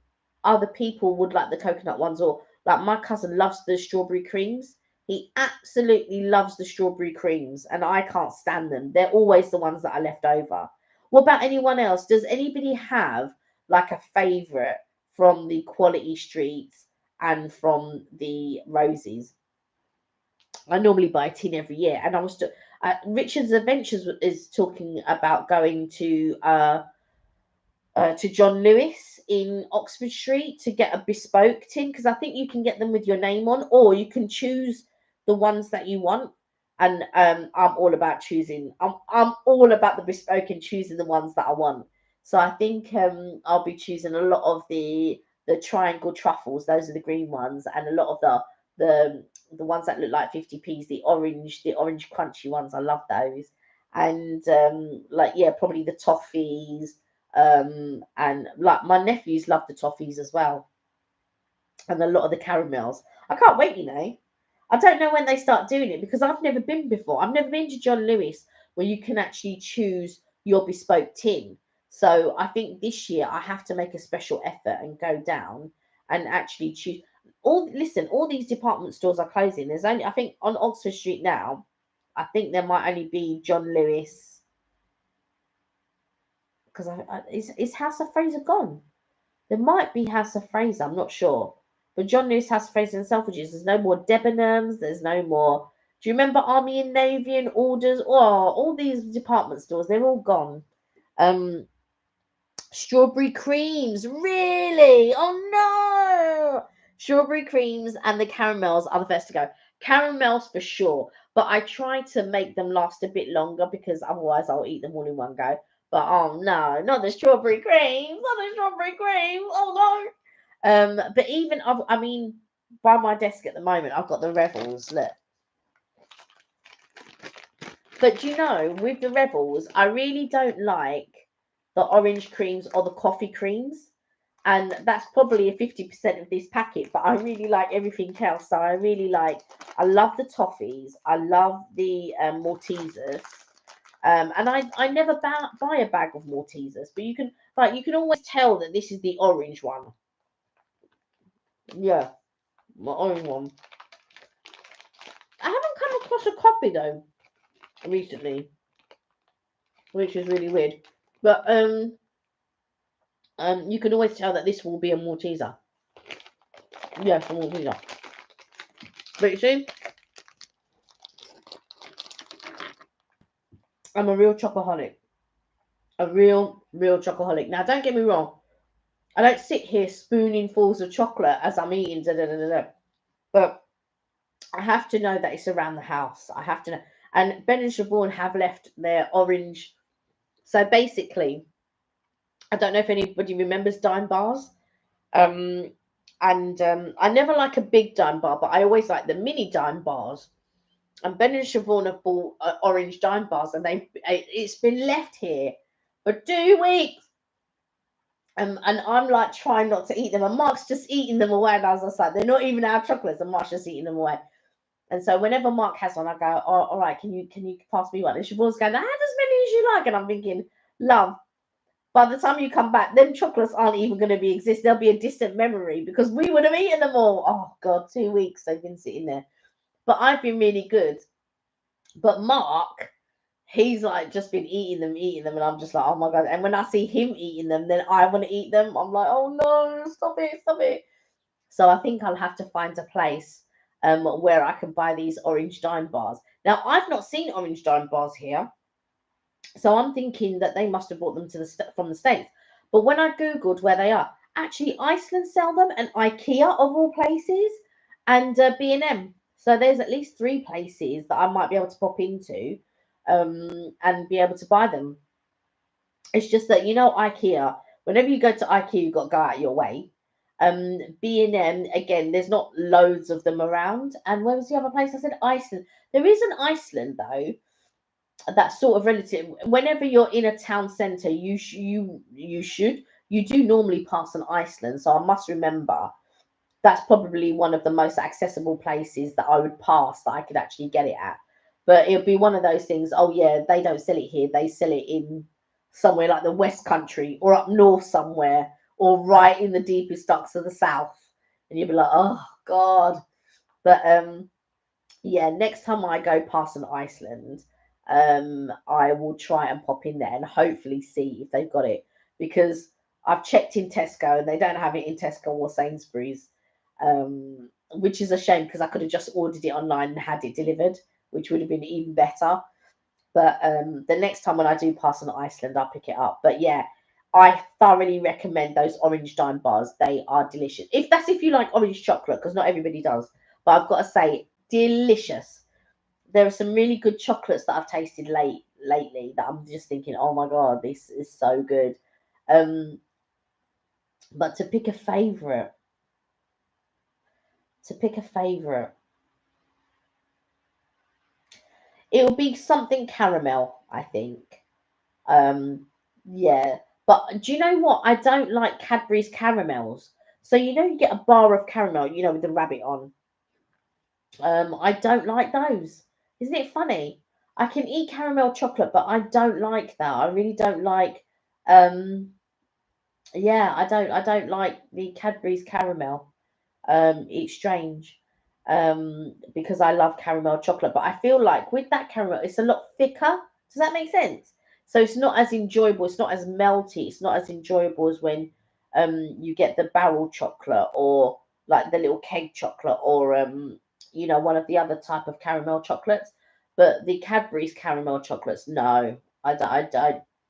other people would like the coconut ones, or like my cousin loves the strawberry creams. He absolutely loves the strawberry creams, and I can't stand them. They're always the ones that are left over. What about anyone else? Does anybody have like a favorite from the Quality Streets and from the Roses? I normally buy a tin every year, and Richard's Adventures is talking about going to John Lewis in Oxford Street to get a bespoke tin, because I think you can get them with your name on, or you can choose the ones that you want. And I'm all about choosing. I'm all about the bespoke and choosing the ones that I want. So I think I'll be choosing a lot of the triangle truffles. Those are the green ones, and a lot of the ones that look like 50p's, the orange crunchy ones. I love those. And like, yeah, probably the toffees, and like my nephews love the toffees as well, and a lot of the caramels. I can't wait, I don't know when they start doing it, because I've never been before. I've never been to John Lewis where you can actually choose your bespoke tin. So I think this year I have to make a special effort and go down and actually choose. All these department stores are closing. There's only, I think, on Oxford Street now, I think there might only be John Lewis, because is House of Fraser gone? There might be House of Fraser, I'm not sure. But John Lewis, House of Fraser, and Selfridges. There's no more Debenhams. There's no more. Do you remember Army and Navy and Orders? Oh, all these department stores, they're all gone. Um, Strawberry creams, really? Oh no! Strawberry creams and the caramels are the first to go. Caramels for sure, but I try to make them last a bit longer because otherwise I'll eat them all in one go. But oh no, not the strawberry creams, not the strawberry creams. Oh no. But even I mean, by my desk at the moment, I've got the Revels. Look, but you know, with the Rebels, I really don't like the orange creams or the coffee creams. And that's probably a 50% of this packet, but I really like everything else. So I love the toffees. I love the Maltesers. And I never buy a bag of Maltesers, but you can always tell that this is the orange one. Yeah, my orange one. I haven't come across a coffee though recently, which is really weird. But you can always tell that this will be a Malteser. Yeah, a Malteser. But you see, I'm a real chocoholic. A real chocoholic. Now, don't get me wrong. I don't sit here spooning fuls of chocolate as I'm eating, da, da, da, da, da. But I have to know that it's around the house. I have to know. And Ben and Siobhan have left their orange. So basically, I don't know if anybody remembers Dime Bars. Um, and I never like a big Dime Bar, but I always like the mini Dime Bars. And Ben and Siobhan have bought orange Dime Bars, and it's been left here for 2 weeks. And I'm like trying not to eat them, and Mark's just eating them away. And I was just like, they're not even our chocolates, and Mark's just eating them away. And so whenever Mark has one, I go, oh, all right, can you pass me one? And Siobhan's going, have as many as you like. And I'm thinking, love, by the time you come back, them chocolates aren't even going to be exist. They'll be a distant memory because we would have eaten them all. Oh God, 2 weeks they've been sitting there. But I've been really good. But Mark, he's like just been eating them, and I'm just like, oh my God. And when I see him eating them, then I want to eat them. I'm like, oh no, stop it, stop it. So I think I'll have to find a place where I can buy these orange dime bars. Now I've not seen orange dime bars here, so I'm thinking that they must have brought them from the States. But when I googled where they are, actually Iceland sell them, and IKEA of all places, and B&M. So there's at least three places that I might be able to pop into, and be able to buy them. It's just that IKEA. Whenever you go to IKEA, you've got to go out your way. B&M again. There's not loads of them around. And where was the other place? I said Iceland. There is an Iceland though. That's sort of relative. Whenever you're in a town centre, you do normally pass an Iceland. So I must remember that's probably one of the most accessible places that I would pass that I could actually get it at. But it'll be one of those things. Oh yeah, they don't sell it here. They sell it in somewhere like the West Country or up north somewhere or right in the deepest ducks of the south. And you'll be like, oh God. But yeah, next time I go past an Iceland, I will try and pop in there and hopefully see if they've got it, because I've checked in Tesco and they don't have it in Tesco or Sainsbury's, which is a shame because I could have just ordered it online and had it delivered, which would have been even better. But the next time when I do pass on Iceland, I'll pick it up. But yeah, I thoroughly recommend those orange dime bars. They are delicious. If you like orange chocolate, because not everybody does. But I've got to say, delicious. There are some really good chocolates that I've tasted lately that I'm just thinking, oh my God, this is so good. Um, but to pick a favorite, it'll be something caramel, I think. Yeah, but do you know what? I don't like Cadbury's caramels. So you get a bar of caramel, with the rabbit on. I don't like those. Isn't it funny? I can eat caramel chocolate, but I don't like that. I really don't like Yeah, I don't like the Cadbury's caramel. It's strange. Because I love caramel chocolate, but I feel like with that caramel, it's a lot thicker. Does that make sense? So it's not as enjoyable, it's not as melty, it's not as enjoyable as when you get the barrel chocolate, or like the little keg chocolate, or one of the other type of caramel chocolates. But the Cadbury's caramel chocolates, no, I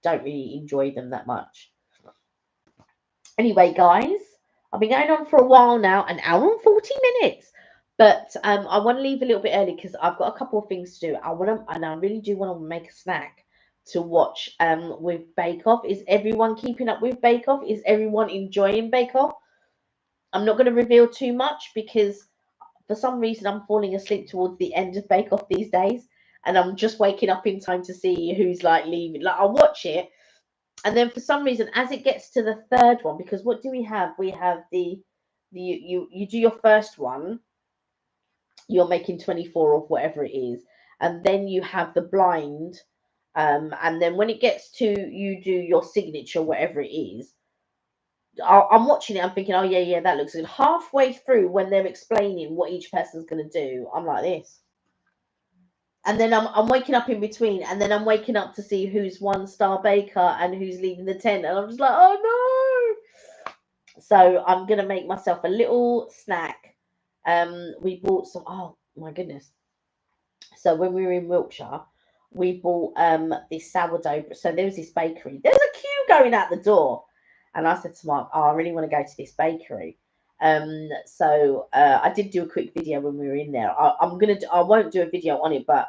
don't really enjoy them that much. Anyway, guys, I've been going on for a while now, an hour and 40 minutes. But I want to leave a little bit early because I've got a couple of things to do. And I really do want to make a snack to watch with Bake Off. Is everyone keeping up with Bake Off? Is everyone enjoying Bake Off? I'm not going to reveal too much because for some reason I'm falling asleep towards the end of Bake Off these days, and I'm just waking up in time to see who's like leaving. Like I'll watch it, and then for some reason, as it gets to the third one, because what do we have? We have the you do your first one, you're making 24 of whatever it is, and then you have the blind, and then when it gets to you do your signature, whatever it is. I'm watching it. I'm thinking, oh yeah, yeah, that looks good. Halfway through, when they're explaining what each person's gonna do, I'm like this, and then I'm waking up in between, and then I'm waking up to see who's one star baker and who's leaving the tent, and I'm just like, oh no. So I'm gonna make myself a little snack. We bought some. Oh my goodness! So when we were in Wiltshire, we bought this sourdough. So there was this bakery. There's a queue going out the door, and I said to Mark, "Oh, I really want to go to this bakery." So I did do a quick video when we were in there. I'm gonna. I won't do a video on it, but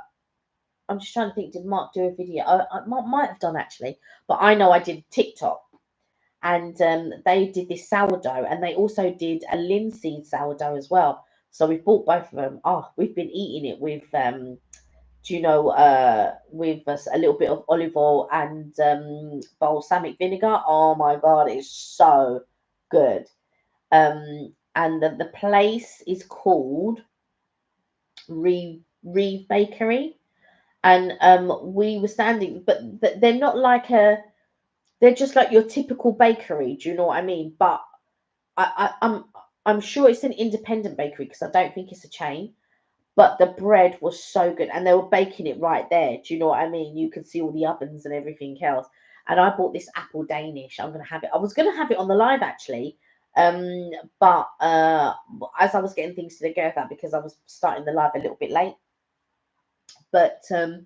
I'm just trying to think. Did Mark do a video? Mark might have done actually, but I know I did TikTok, and they did this sourdough, and they also did a linseed sourdough as well. So we've bought both of them. Oh, we've been eating it with with a little bit of olive oil and balsamic vinegar. Oh my god, it's so good. And the place is called Reeve Bakery, and we were standing, but they're not like a, they're just like your typical bakery. Do you know what I mean? But I'm sure it's an independent bakery because I don't think it's a chain. But the bread was so good, and they were baking it right there. Do you know what I mean? You could see all the ovens and everything else. And I bought this apple Danish. I'm gonna have it. I was gonna have it on the live actually, um, but as I was getting things together because I was starting the live a little bit late. But I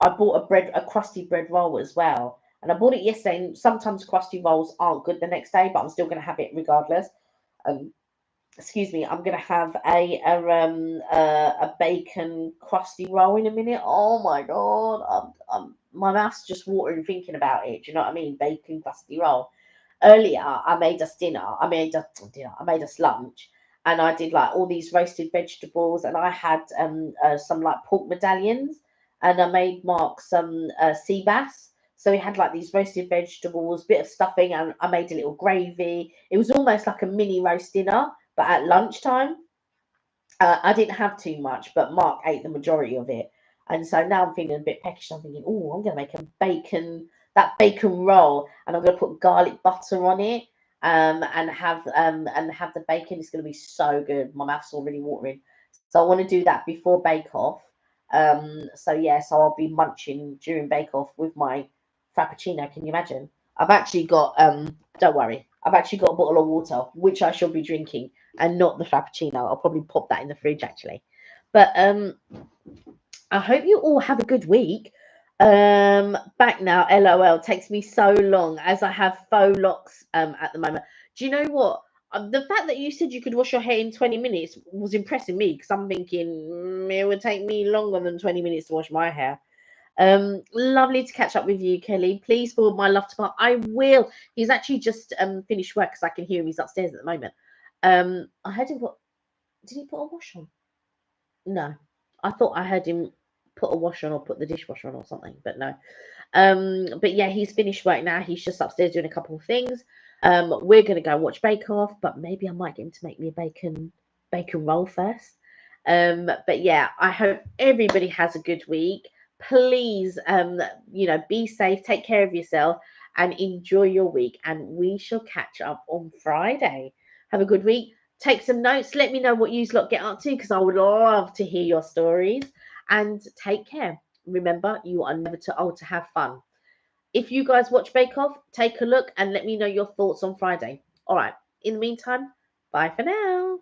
bought a crusty bread roll as well, and I bought it yesterday. And sometimes crusty rolls aren't good the next day, but I'm still gonna have it regardless. Um, excuse me, I'm gonna have a bacon crusty roll in a minute. Oh my god, my mouth's just watering thinking about it. Do you know what I mean? Bacon crusty roll. Earlier, I made us dinner. I made us lunch, and I did like all these roasted vegetables, and I had some like pork medallions, and I made Mark some sea bass. So we had like these roasted vegetables, bit of stuffing, and I made a little gravy. It was almost like a mini roast dinner, but at lunchtime. I didn't have too much, but Mark ate the majority of it. And so now I'm feeling a bit peckish. I'm thinking, oh, I'm going to make that bacon roll, and I'm going to put garlic butter on it, and have the bacon. It's going to be so good. My mouth's already watering. So I want to do that before Bake Off. So yeah, so I'll be munching during Bake Off with my Frappuccino. Can you imagine? I've actually got don't worry, I've actually got a bottle of water which I shall be drinking, and not the Frappuccino. I'll probably pop that in the fridge actually. But I hope you all have a good week. Back now, LOL. Takes me so long as I have faux locks at the moment. Do you know what? The fact that you said you could wash your hair in 20 minutes was impressing me, because I'm thinking it would take me longer than 20 minutes to wash my hair. Lovely to catch up with you, Kelly. Please forward my love to Mark. I will. He's actually just finished work because I can hear him. He's upstairs at the moment. I heard him put. Did he put a wash on? No, I thought I heard him put a wash on or put the dishwasher on or something, but no. But yeah, he's finished work now. He's just upstairs doing a couple of things. We're gonna go watch Bake Off, but maybe I might get him to make me a bacon roll first. But yeah, I hope everybody has a good week. Please, be safe, take care of yourself, and enjoy your week. And we shall catch up on Friday. Have a good week. Take some notes. Let me know what you lot get up to because I would love to hear your stories. And take care. Remember, you are never too old to have fun. If you guys watch Bake Off, take a look and let me know your thoughts on Friday. All right. In the meantime, bye for now.